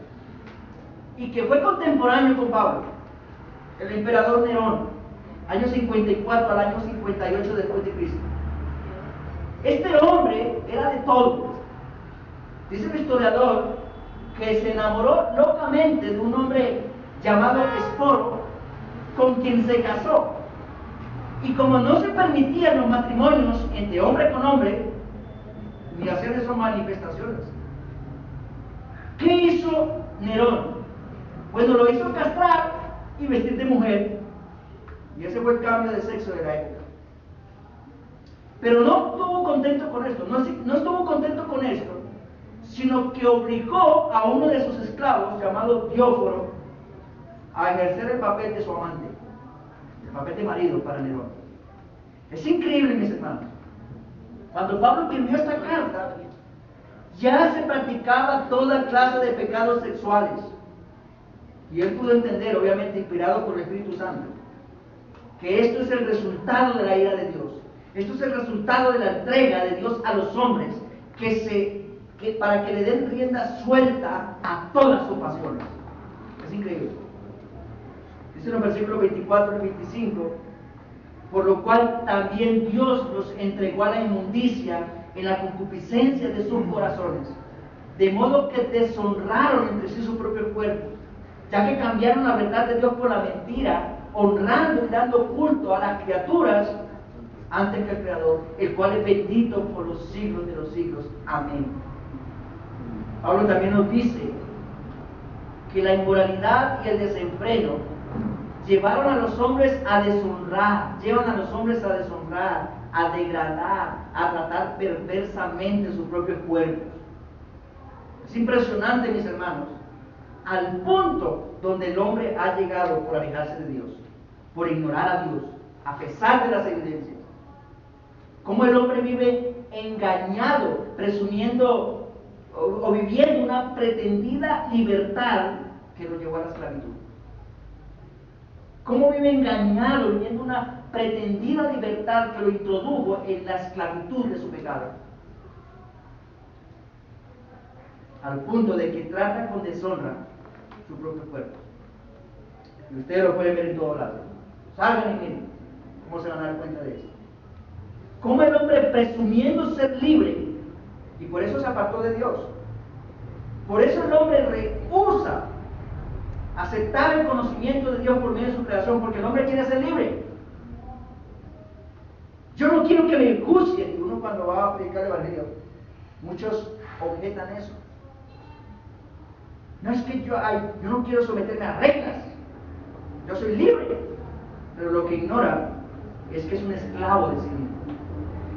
y que fue contemporáneo con Pablo, el emperador Nerón, año 54 al año 58 después de Cristo. Este hombre era de todo. Dice el historiador que se enamoró locamente de un hombre llamado Esporo, con quien se casó. Y como no se permitían los matrimonios entre hombre con hombre, ni hacer esas manifestaciones, ¿qué hizo Nerón? Bueno, lo hizo castrar y vestir de mujer. Y ese fue el cambio de sexo de la época. Pero no estuvo contento con esto, no estuvo contento con esto, sino que obligó a uno de sus esclavos, llamado Dióforo, a ejercer el papel de su amante, el papel de marido para Nerón. Es increíble, mis hermanos. Cuando Pablo escribió esta carta, ya se practicaba toda clase de pecados sexuales. Y él pudo entender, obviamente inspirado por el Espíritu Santo, que esto es el resultado de la ira de Dios. Esto es el resultado de la entrega de Dios a los hombres, para que le den rienda suelta a todas sus pasiones. Es increíble. Dice en los versículos 24 y 25, por lo cual también Dios los entregó a la inmundicia en la concupiscencia de sus corazones, de modo que deshonraron entre sí su propio cuerpo, ya que cambiaron la verdad de Dios por la mentira, honrando y dando culto a las criaturas antes que al Creador, el cual es bendito por los siglos de los siglos. Amén. Pablo también nos dice que la inmoralidad y el desenfreno llevaron a los hombres a deshonrar, a degradar, a tratar perversamente sus propios cuerpos. Es impresionante, mis hermanos, al punto donde el hombre ha llegado por alejarse de Dios, por ignorar a Dios, a pesar de las evidencias. Cómo el hombre vive engañado, presumiendo o viviendo una pretendida libertad que lo llevó a la esclavitud. Cómo vive engañado, viviendo una pretendida libertad que lo introdujo en la esclavitud de su pecado. Al punto de que trata con deshonra su propio cuerpo. Y ustedes lo pueden ver en todos lados. Salgan y miren cómo se van a dar cuenta de eso. Cómo el hombre, presumiendo ser libre, y por eso se apartó de Dios. Por eso el hombre rehúsa aceptar el conocimiento de Dios por medio de su creación, porque el hombre quiere ser libre. Yo no quiero que me juzguen. Y uno, cuando va a predicar el evangelio, muchos objetan eso. No es que yo no quiero someterme a reglas, yo soy libre. Pero lo que ignora es que es un esclavo de sí mismo,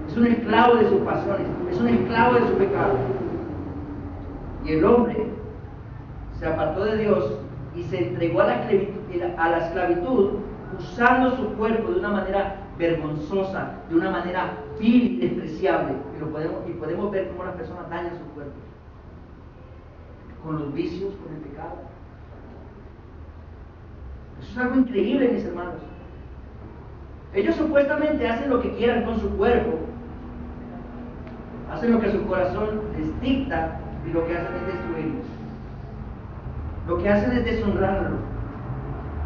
es un esclavo de sus pasiones, es un esclavo de su pecado. Y el hombre se apartó de Dios y se entregó a la esclavitud, usando su cuerpo de una manera vergonzosa, de una manera vil y despreciable. Y podemos ver cómo las personas dañan su cuerpo con los vicios, con el pecado. Eso es algo increíble, mis hermanos. Ellos supuestamente hacen lo que quieran con su cuerpo, hacen lo que su corazón les dicta, y lo que hacen es destruirlos. Lo que hacen es deshonrarlo.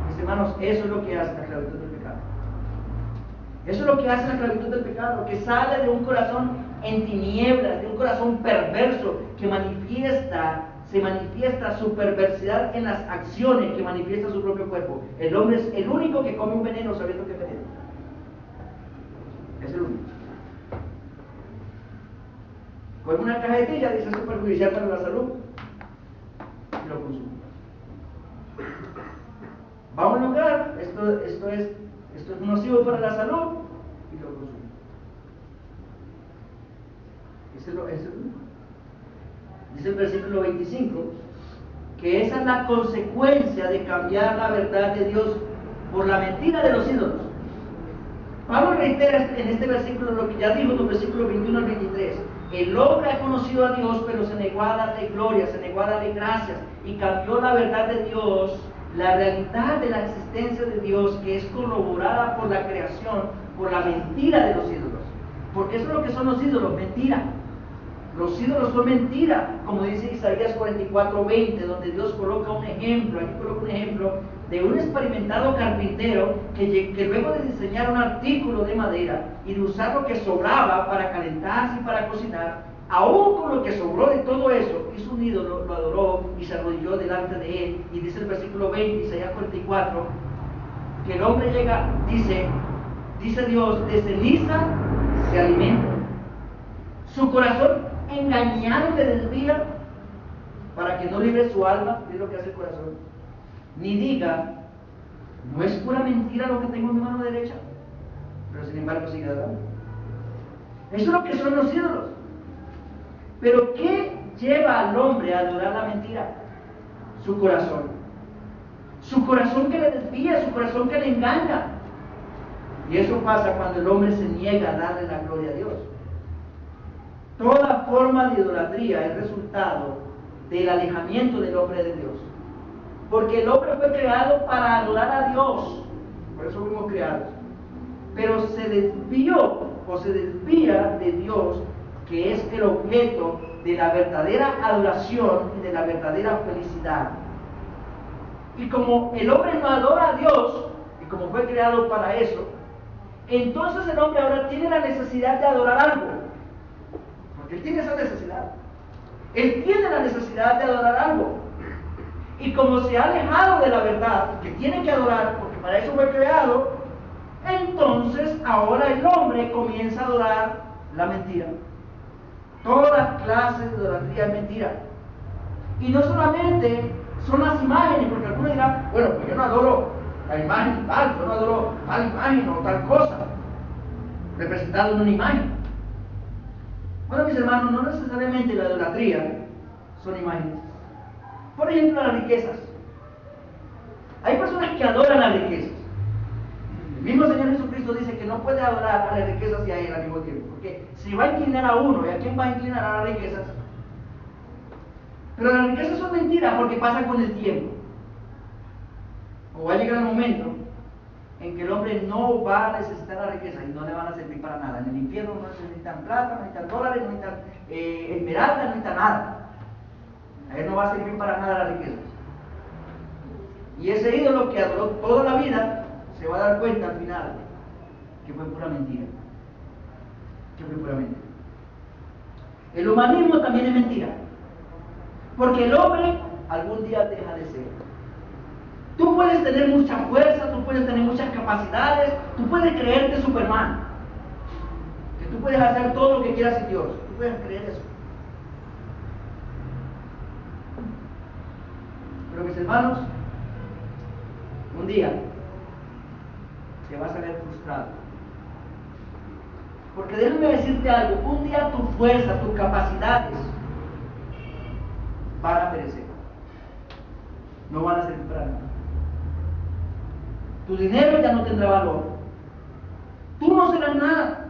Mis hermanos, eso es lo que hace la esclavitud del pecado. Eso es lo que hace la esclavitud del pecado, que sale de un corazón en tinieblas, de un corazón perverso, que se manifiesta su perversidad en las acciones, que manifiesta su propio cuerpo. El hombre es el único que come un veneno sabiendo que es veneno. es el único. Con una cajetilla dice esto es perjudicial para la salud y lo consume. Va a un lugar, esto es nocivo para la salud y lo consume. Ese es el único. Dice el versículo 25 que esa es la consecuencia de cambiar la verdad de Dios por la mentira de los ídolos. Pablo reitera en este versículo lo que ya dijo en los versículos 21 al 23. El hombre ha conocido a Dios, pero se negó a darle gloria, se negó a darle gracias y cambió la verdad de Dios, la realidad de la existencia de Dios, que es corroborada por la creación, por la mentira de los ídolos. Porque eso es lo que son los ídolos, mentira. Los ídolos son mentira, como dice Isaías 44:20, donde Dios coloca un ejemplo, aquí coloca un ejemplo de un experimentado carpintero que luego de diseñar un artículo de madera y de usar lo que sobraba para calentarse y para cocinar, aún con lo que sobró de todo eso, hizo un ídolo, lo adoró y se arrodilló delante de él. Y dice el versículo 20, Isaías 44, que el hombre llega, dice Dios, de ceniza se alimenta. Su corazón engañado le desvía para que no libre su alma. Es lo que hace el corazón. Ni diga, no es pura mentira lo que tengo en mi mano derecha, pero sin embargo sigue dando. Eso es lo que son los ídolos. Pero ¿qué lleva al hombre a adorar la mentira? Su corazón. Su corazón que le desvía, su corazón que le engaña. Y eso pasa cuando el hombre se niega a darle la gloria a Dios. Toda forma de idolatría es resultado del alejamiento del hombre de Dios. Porque el hombre fue creado para adorar a Dios. Por eso fuimos creados. Pero se desvió o se desvía de Dios, que es el objeto de la verdadera adoración y de la verdadera felicidad. Y como el hombre no adora a Dios, y como fue creado para eso, entonces el hombre ahora tiene la necesidad de adorar algo. Porque él tiene esa necesidad. Él tiene la necesidad de adorar algo. Y como se ha alejado de la verdad, que tiene que adorar, porque para eso fue creado, entonces ahora el hombre comienza a adorar la mentira. Toda clase de idolatría es mentira. Y no solamente son las imágenes, porque algunos dirán, bueno, pues yo no adoro la imagen tal, yo no adoro tal imagen o tal cosa, representado en una imagen. Bueno, mis hermanos, no necesariamente la idolatría son imágenes. Por ejemplo, las riquezas. Hay personas que adoran las riquezas. El mismo Señor Jesucristo dice que no puede adorar a las riquezas y a Él al mismo tiempo, porque si va a inclinar a uno, ¿y a quién va a inclinar a las riquezas? Pero las riquezas son mentiras porque pasan con el tiempo. O va a llegar el momento en que el hombre no va a necesitar la riqueza y no le van a servir para nada. En el infierno no necesitan plata, no necesitan dólares, no necesitan esmeralda, no necesitan nada. A él no va a servir para nada la riqueza. Y ese ídolo que adoró toda la vida se va a dar cuenta al final que fue pura mentira. Que fue pura mentira. El humanismo también es mentira. Porque el hombre algún día deja de ser. Tú puedes tener mucha fuerza, tú puedes tener muchas capacidades, tú puedes creerte Superman. Que tú puedes hacer todo lo que quieras sin Dios. Tú puedes creer eso. Pero mis hermanos, un día te vas a ver frustrado. Porque déjame decirte algo, un día tu fuerza, tus capacidades van a perecer. No van a servir para nada. Tu dinero ya no tendrá valor. Tú no serás nada.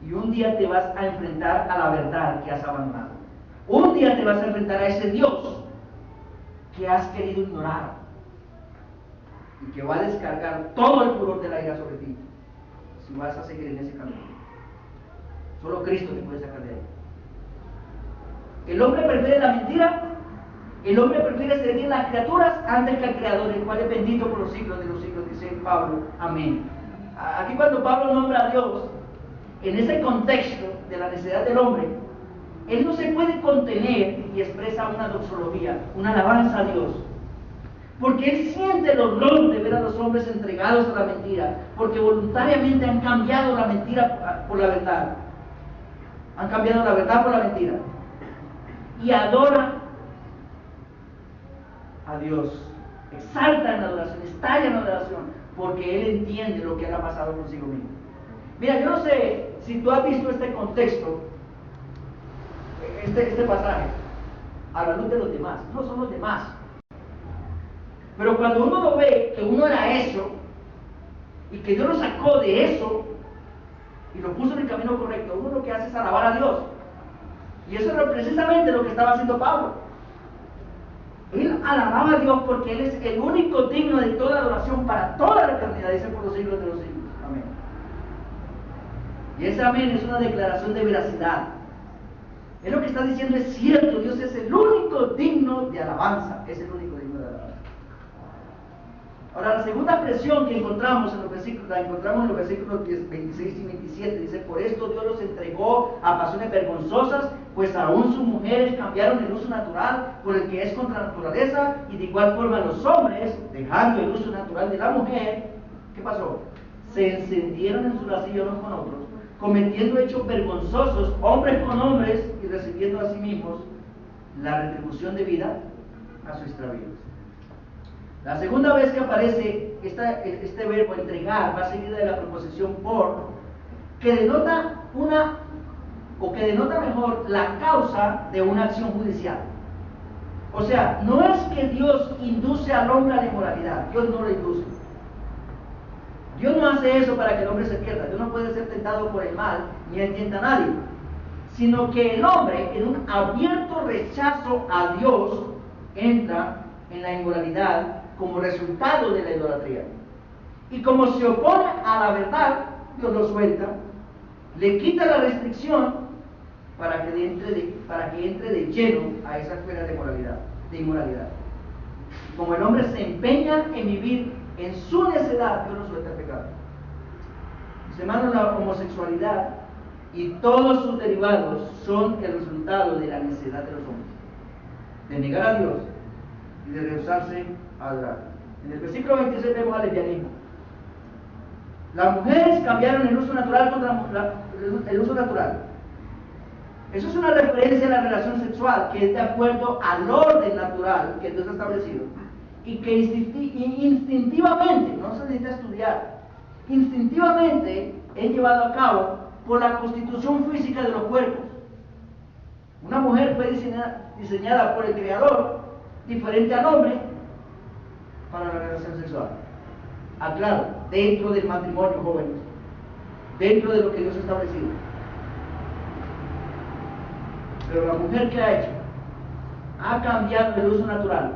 Y un día te vas a enfrentar a la verdad que has abandonado. Un día te vas a enfrentar a ese Dios que has querido ignorar y que va a descargar todo el furor de la ira sobre ti si vas a seguir en ese camino. Solo Cristo te puede sacar de ahí. El hombre prefiere la mentira, el hombre prefiere servir a las criaturas antes que al Creador, el cual es bendito por los siglos de los siglos, dice Pablo. Amén. Aquí cuando Pablo nombra a Dios, en ese contexto de la necesidad del hombre, él no se puede contener y expresa una doxología, una alabanza a Dios. Porque Él siente el horror de ver a los hombres entregados a la mentira, porque voluntariamente han cambiado la mentira por la verdad. Han cambiado la verdad por la mentira. Y adoran a Dios. Exalta en la adoración, estalla en la adoración, porque Él entiende lo que Él ha pasado consigo mismo. Mira, yo no sé si tú has visto este contexto, este pasaje, a la luz de los demás. No son los demás. Pero cuando uno lo ve, que uno era eso, y que Dios lo sacó de eso, y lo puso en el camino correcto, uno lo que hace es alabar a Dios. Y eso es precisamente lo que estaba haciendo Pablo. Él alababa a Dios porque Él es el único digno de toda adoración para toda la eternidad, dice por los siglos de los siglos. Amén. Y ese amén es una declaración de veracidad. Es lo que está diciendo, es cierto, Dios es el único digno de alabanza, es el único digno de alabanza. Ahora, la segunda expresión que encontramos en los versículos, la encontramos en los versículos 26 y 27, dice: por esto Dios los entregó a pasiones vergonzosas, pues aún sus mujeres cambiaron el uso natural por el que es contra la naturaleza, y de igual forma los hombres, dejando el uso natural de la mujer, ¿qué pasó? Se encendieron en su lascivia unos con otros, cometiendo hechos vergonzosos, hombres con hombres, y recibiendo a sí mismos la retribución debida a su extravío. La segunda vez que aparece este verbo entregar va seguida de la preposición por, que denota mejor la causa de una acción judicial. O sea, no es que Dios induce al hombre a la inmoralidad, Dios no lo induce. Dios no hace eso para que el hombre se pierda. Dios no puede ser tentado por el mal, ni él tienta a nadie. Sino que el hombre, en un abierto rechazo a Dios, entra en la inmoralidad como resultado de la idolatría. Y como se opone a la verdad, Dios lo suelta, le quita la restricción para que entre de lleno a esa esfera de inmoralidad. Como el hombre se empeña en vivir en su necedad, Dios lo suelta el pecado. Mis hermanos, la homosexualidad y todos sus derivados son el resultado de la necedad de los hombres, de negar a Dios y de rehusarse a adorar. En el versículo 26 vemos al lesbianismo. Las mujeres cambiaron el uso natural contra el uso natural. Eso es una referencia a la relación sexual que es de acuerdo al orden natural que Dios ha establecido y que instintivamente, no se necesita estudiar, instintivamente es llevado a cabo por la constitución física de los cuerpos. Una mujer fue diseñada por el Creador diferente al hombre para la relación sexual. Aclaro, dentro del matrimonio, jóvenes, dentro de lo que Dios ha establecido. Pero la mujer, ¿qué ha hecho? Ha cambiado el uso natural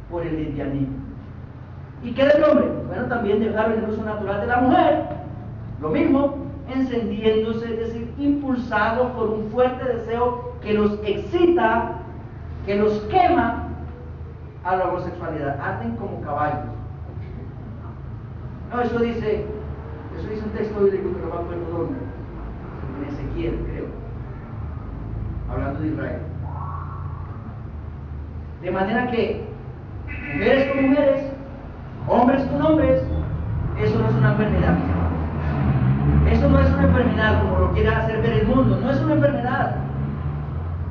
por el lesbianismo. ¿Y qué del hombre? Bueno, también dejaron el uso natural de la mujer, lo mismo, encendiéndose, es decir, impulsados por un fuerte deseo que los excita, que los quema a la homosexualidad. Arden como caballos. No, eso dice un texto bíblico que no me acuerdo dónde, en Ezequiel, creo, hablando de Israel. De manera que mujeres con mujeres, hombres con hombres, eso no es una enfermedad. Eso no es una enfermedad como lo quiere hacer ver el mundo, no es una enfermedad.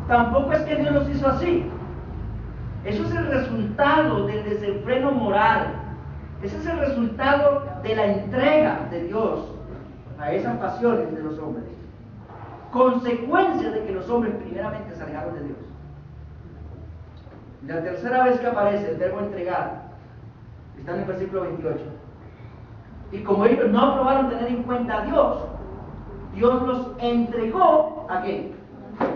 Tampoco es que Dios los hizo así. Eso es el resultado del desenfreno moral. Ese es el resultado de la entrega de Dios a esas pasiones de los hombres. Consecuencia de que los hombres primeramente se alejaron de Dios. La tercera vez que aparece el verbo entregar está en el versículo 28. Y como ellos no aprobaron tener en cuenta a Dios, Dios los entregó ¿a qué?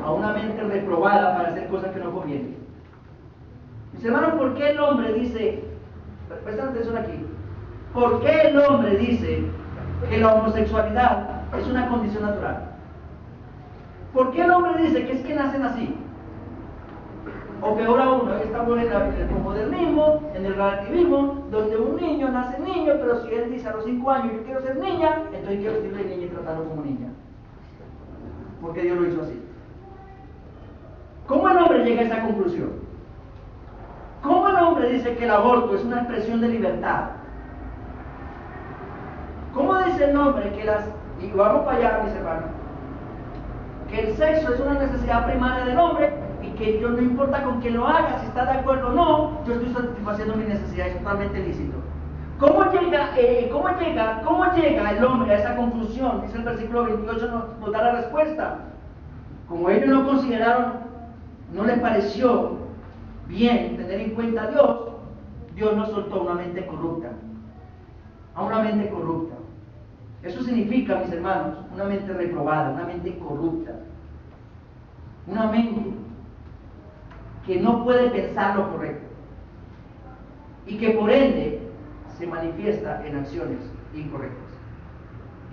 A una mente reprobada para hacer cosas que no convienen. Mis hermanos, ¿por qué el hombre dice, presten atención aquí, por qué el hombre dice que la homosexualidad es una condición natural? ¿Por qué el hombre dice que es que nacen así? O peor aún, hoy estamos en el posmodernismo, en el relativismo, donde un niño nace niño, pero si él dice a los 5 años yo quiero ser niña, entonces quiero vestirle de niña y tratarlo como niña. Porque Dios lo hizo así. ¿Cómo el hombre llega a esa conclusión? ¿Cómo el hombre hombre dice que el aborto es una expresión de libertad? ¿Cómo dice el hombre que y vamos para allá, mis hermanos, que el sexo es una necesidad primaria del hombre y que yo no importa con quién lo haga, si está de acuerdo o no, yo estoy satisfaciendo mi necesidad, es totalmente lícito? ¿Cómo llega el hombre a esa conclusión? Dice el versículo 28, nos da la respuesta. Como ellos no consideraron, no les pareció bien tener en cuenta a Dios, Dios nos soltó una mente corrupta. A una mente corrupta. Eso significa, mis hermanos, una mente reprobada, una mente corrupta. Una mente que no puede pensar lo correcto. Y que por ende se manifiesta en acciones incorrectas.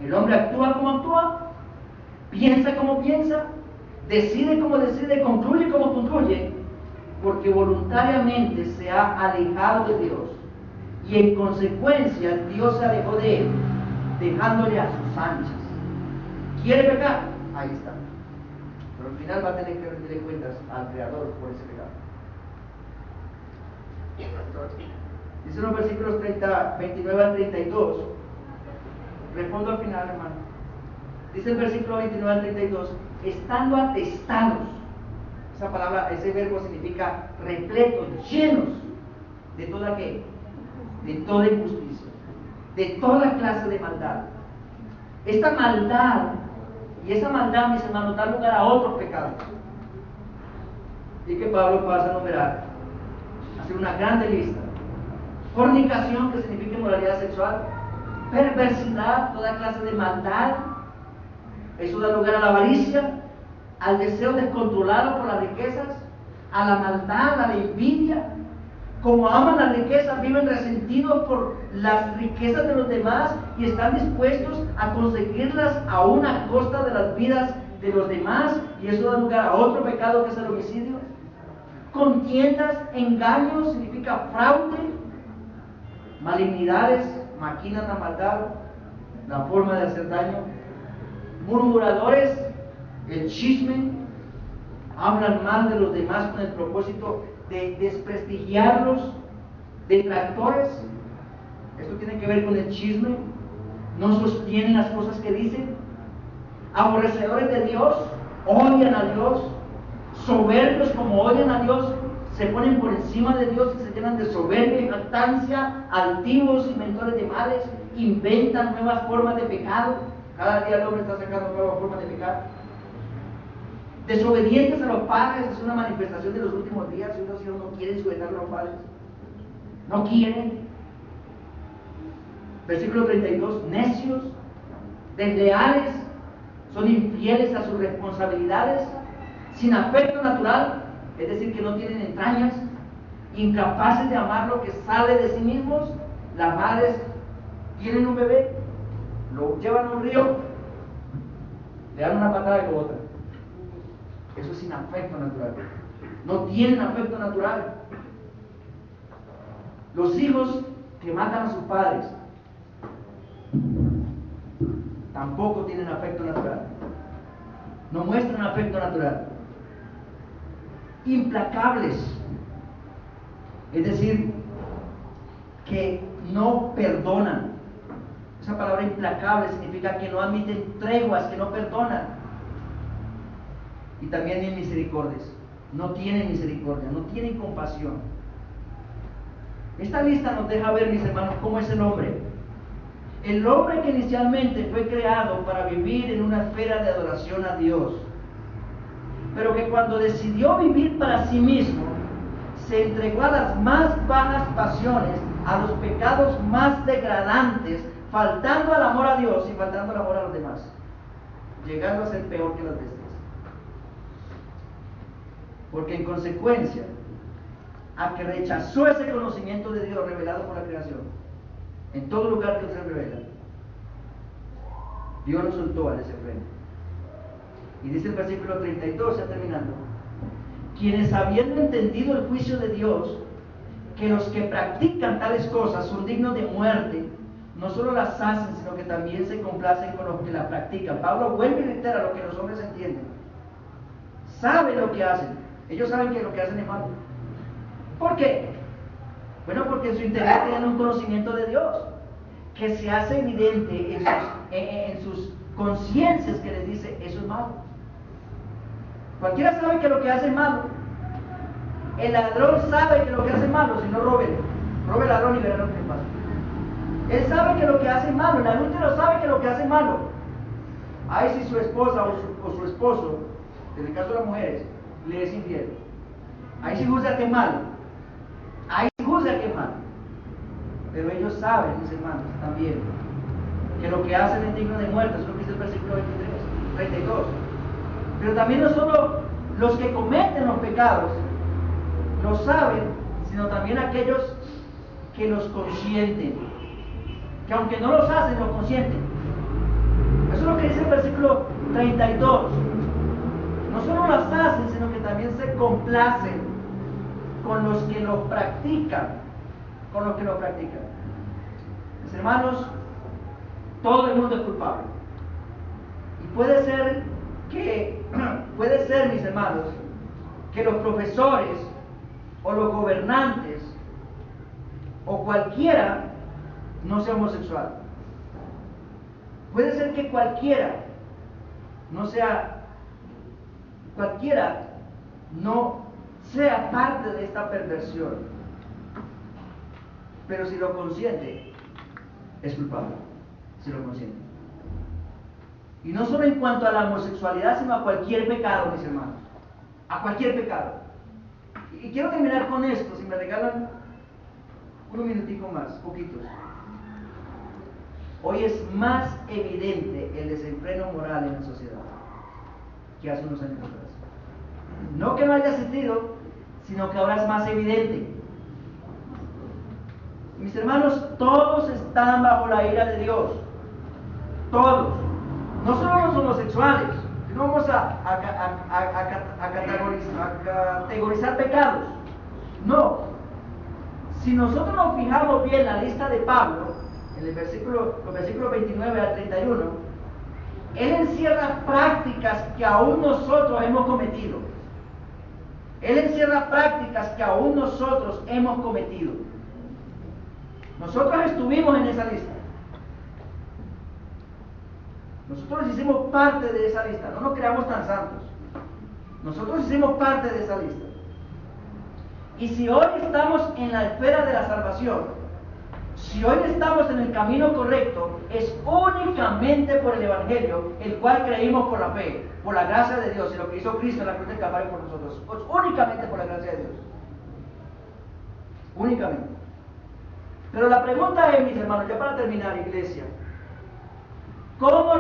El hombre actúa como actúa, piensa como piensa, decide como decide, concluye como concluye, porque voluntariamente se ha alejado de Dios y en consecuencia Dios se alejó de él, dejándole a sus anchas. ¿Quiere pecar? Ahí está. Pero al final va a tener que rendirle cuentas al Creador por ese pecado. Dice en los versículos 29 al 32. Respondo al final, hermano. Dice el versículo 29 al 32, estando atestados. Esa palabra, ese verbo significa repletos, llenos de toda ¿qué? De toda injusticia, de toda clase de maldad. Esta maldad, y esa maldad, mis hermanos, da lugar a otros pecados. Y que Pablo pasa a numerar, hacer una grande lista. Fornicación, que significa inmoralidad sexual, perversidad, toda clase de maldad. Eso da lugar a la avaricia, al deseo descontrolado por las riquezas, a la maldad, a la envidia. Como aman las riquezas, viven resentidos por las riquezas de los demás y están dispuestos a conseguirlas aún a costa de las vidas de los demás, y eso da lugar a otro pecado, que es el homicidio. Contiendas, engaños, significa fraude, malignidades, maquinan la maldad, la forma de hacer daño. Murmuradores, el chisme, hablan mal de los demás con el propósito de desprestigiarlos. Detractores, esto tiene que ver con el chisme, no sostienen las cosas que dicen. Aborrecedores de Dios, odian a Dios. Soberbios, como odian a Dios, se ponen por encima de Dios y se llenan de soberbia y jactancia. Altivos, inventores de males, inventan nuevas formas de pecado. Cada día el hombre está sacando nuevas formas de pecar. Desobedientes a los padres, es una manifestación de los últimos días. Si unos hijos no quieren sujetar a los padres, no quieren. Versículo 32, necios, desleales, son infieles a sus responsabilidades, sin afecto natural, es decir, que no tienen entrañas, incapaces de amar lo que sale de sí mismos. Las madres tienen un bebé, lo llevan a un río, le dan una patada y lo botan. Eso es sin afecto natural. No tienen afecto natural. Los hijos que matan a sus padres tampoco tienen afecto natural. No muestran afecto natural. Implacables, es decir, que no perdonan. Esa palabra implacable significa que no admiten treguas, que no perdonan. Y también en misericordias, no tienen misericordia, no tienen compasión. Esta lista nos deja ver, mis hermanos, cómo es el hombre. El hombre que inicialmente fue creado para vivir en una esfera de adoración a Dios, pero que cuando decidió vivir para sí mismo, se entregó a las más bajas pasiones, a los pecados más degradantes, faltando al amor a Dios y faltando al amor a los demás, llegando a ser peor que las bestias. Porque en consecuencia, a que rechazó ese conocimiento de Dios revelado por la creación, en todo lugar que se revela, Dios lo soltó a ese freno. Y dice el versículo 32, ya terminando, quienes habiendo entendido el juicio de Dios, que los que practican tales cosas son dignos de muerte, no solo las hacen, sino que también se complacen con los que las practican. Pablo vuelve y reitera lo que los hombres entienden. Saben lo que hacen. Ellos saben que lo que hacen es malo. ¿Por qué? Bueno, porque en su interior tienen un conocimiento de Dios, que se hace evidente en sus conciencias, que les dice, eso es malo. Cualquiera sabe que lo que hace es malo. El ladrón sabe que lo que hace es malo, si no robe ladrón y verá lo que le pasa. Él sabe que lo que hace es malo, el adúltero sabe que lo que hace es malo. Ay, si su esposa o su esposo, en el caso de las mujeres, le es infiel. Ahí sí juzga que es malo. Ahí sí juzga que es malo. Pero ellos saben, mis hermanos, también, que lo que hacen es digno de muerte. Eso es lo que dice el versículo 32. Pero también no solo los que cometen los pecados lo saben, sino también aquellos que los consienten. Que aunque no los hacen, los consienten. Eso es lo que dice el versículo 32. No solo las hacen, sino que también se complacen con los que los practican. Con los que lo practican. Mis hermanos, todo el mundo es culpable. Y puede ser, mis hermanos, que los profesores o los gobernantes o cualquiera no sea homosexual. Puede ser que cualquiera no sea parte de esta perversión. Pero si lo consiente, es culpable. Si lo consiente. Y no solo en cuanto a la homosexualidad, sino a cualquier pecado, mis hermanos. A cualquier pecado. Y quiero terminar con esto, si me regalan unos minutitos más, poquitos. Hoy es más evidente el desenfreno moral en la sociedad que hace unos años atrás. No que no haya existido, sino que ahora es más evidente. Mis hermanos, todos están bajo la ira de Dios. Todos. No solo los homosexuales. No vamos a categorizar pecados. No. Si nosotros nos fijamos bien en la lista de Pablo, en los versículos 29 al 31, él encierra prácticas que aún nosotros hemos cometido. Él encierra prácticas que aún nosotros hemos cometido. Nosotros estuvimos en esa lista. Nosotros hicimos parte de esa lista. No nos creamos tan santos. Nosotros hicimos parte de esa lista. Y si hoy estamos en la esfera de la salvación, si hoy estamos en el camino correcto, es únicamente por el Evangelio, el cual creímos por la fe, por la gracia de Dios y lo que hizo Cristo en la cruz del Calvario por nosotros. Pues únicamente por la gracia de Dios. Únicamente. Pero la pregunta es, mis hermanos, ya para terminar, iglesia, ¿cómo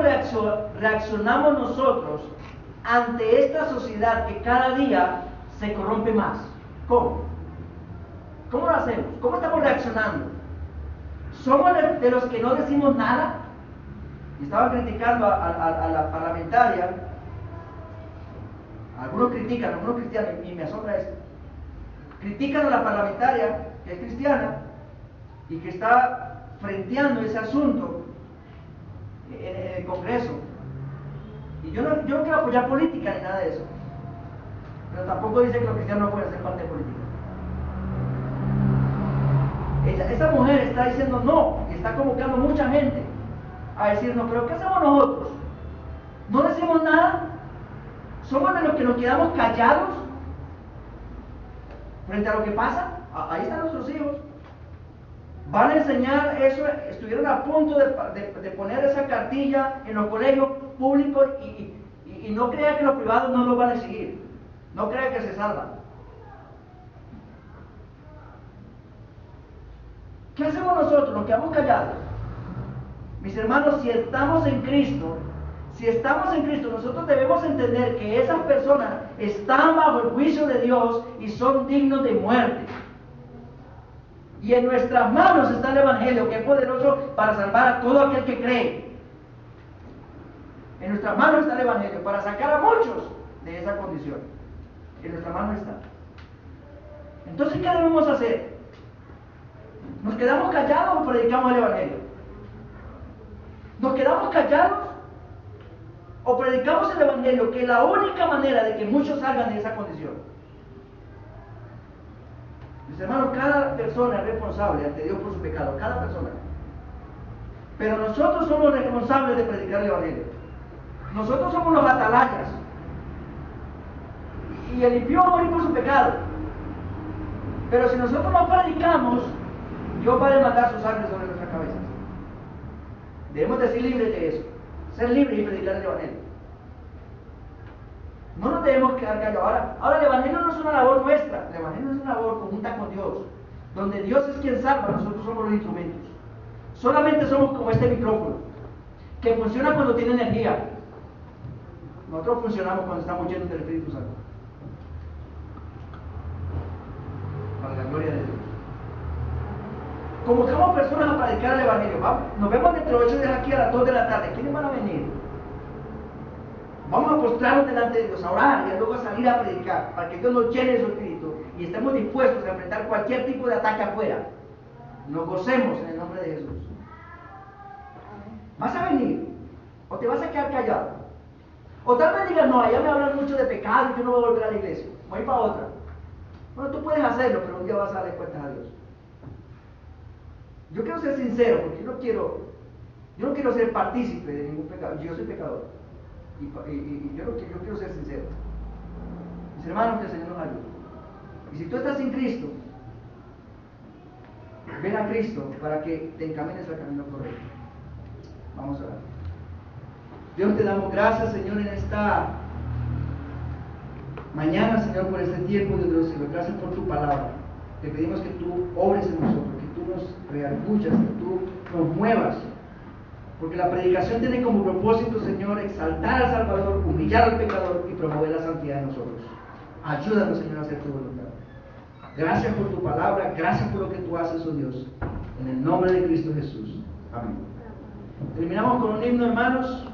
reaccionamos nosotros ante esta sociedad que cada día se corrompe más? ¿Cómo? ¿Cómo lo hacemos? ¿Cómo estamos reaccionando? ¿Somos de los que no decimos nada? Y estaban criticando a la parlamentaria. Algunos critican, algunos cristianos, y me asombra esto. Critican a la parlamentaria, que es cristiana, y que está frenteando ese asunto en el Congreso. Y yo no quiero apoyar política ni nada de eso, pero tampoco dice que los cristianos no pueden ser parte de política. Esa mujer está diciendo no, y está convocando mucha gente a decirnos, pero ¿qué hacemos nosotros? ¿No decimos nada? ¿Somos de los que nos quedamos callados frente a lo que pasa? Ahí están nuestros hijos. Van a enseñar eso, estuvieron a punto de poner esa cartilla en los colegios públicos y no crean que los privados no lo van a seguir. No crean que se salvan. ¿Qué hacemos nosotros? Nos quedamos callados. Mis hermanos, si estamos en Cristo, nosotros debemos entender que esas personas están bajo el juicio de Dios y son dignos de muerte. Y en nuestras manos está el Evangelio, que es poderoso para salvar a todo aquel que cree. En nuestras manos está el Evangelio, para sacar a muchos de esa condición. En nuestras manos está. Entonces, ¿qué debemos hacer? ¿Nos quedamos callados o predicamos el Evangelio? ¿Nos quedamos callados o predicamos el Evangelio, que es la única manera de que muchos salgan de esa condición? Mis hermanos, cada persona es responsable ante Dios por su pecado, cada persona. Pero nosotros somos responsables de predicar el Evangelio. Nosotros somos los atalayas. Y el impío va a morir por su pecado. Pero si nosotros no predicamos, Dios va a demandar su sangre sobre nuestras cabezas. Debemos de ser libres de eso. Ser libres y predicar el Evangelio. No nos debemos quedar callados. Ahora el Evangelio no es una labor nuestra. El Evangelio es una labor conjunta con Dios. Donde Dios es quien salva, nosotros somos los instrumentos. Solamente somos como este micrófono, que funciona cuando tiene energía. Nosotros funcionamos cuando estamos llenos del Espíritu Santo. Para la gloria de Dios. Convocamos personas a predicar el Evangelio. Nos vemos dentro de 8 días aquí a las 2 de la tarde. ¿Quiénes van a venir? Vamos a postrarnos delante de Dios, a orar y luego a salir a predicar, para que Dios nos llene de su Espíritu y estemos dispuestos a enfrentar cualquier tipo de ataque afuera. Nos gocemos en el nombre de Jesús. ¿Vas a venir? ¿O te vas a quedar callado? O tal vez digas, no, allá me hablan mucho de pecado y yo no voy a volver a la iglesia. Voy para otra. Bueno, tú puedes hacerlo, pero un día vas a darle cuentas a Dios. Yo quiero ser sincero, porque yo no quiero ser partícipe de ningún pecado. Yo soy pecador. Y yo quiero ser sincero. Mis hermanos, que el Señor nos ayude. Y si tú estás sin Cristo, ven a Cristo para que te encamines al camino correcto. Vamos a orar. Dios, te damos gracias, Señor, en esta mañana, Señor, por este tiempo de Dios, Señor. Gracias por tu palabra. Te pedimos que tú obres en nosotros, que tú nos reargullas, que tú nos muevas. Porque la predicación tiene como propósito, Señor, exaltar al Salvador, humillar al pecador y promover la santidad de nosotros. Ayúdanos, Señor, a hacer tu voluntad. Gracias por tu palabra, gracias por lo que tú haces, oh Dios. En el nombre de Cristo Jesús. Amén. Terminamos con un himno, hermanos.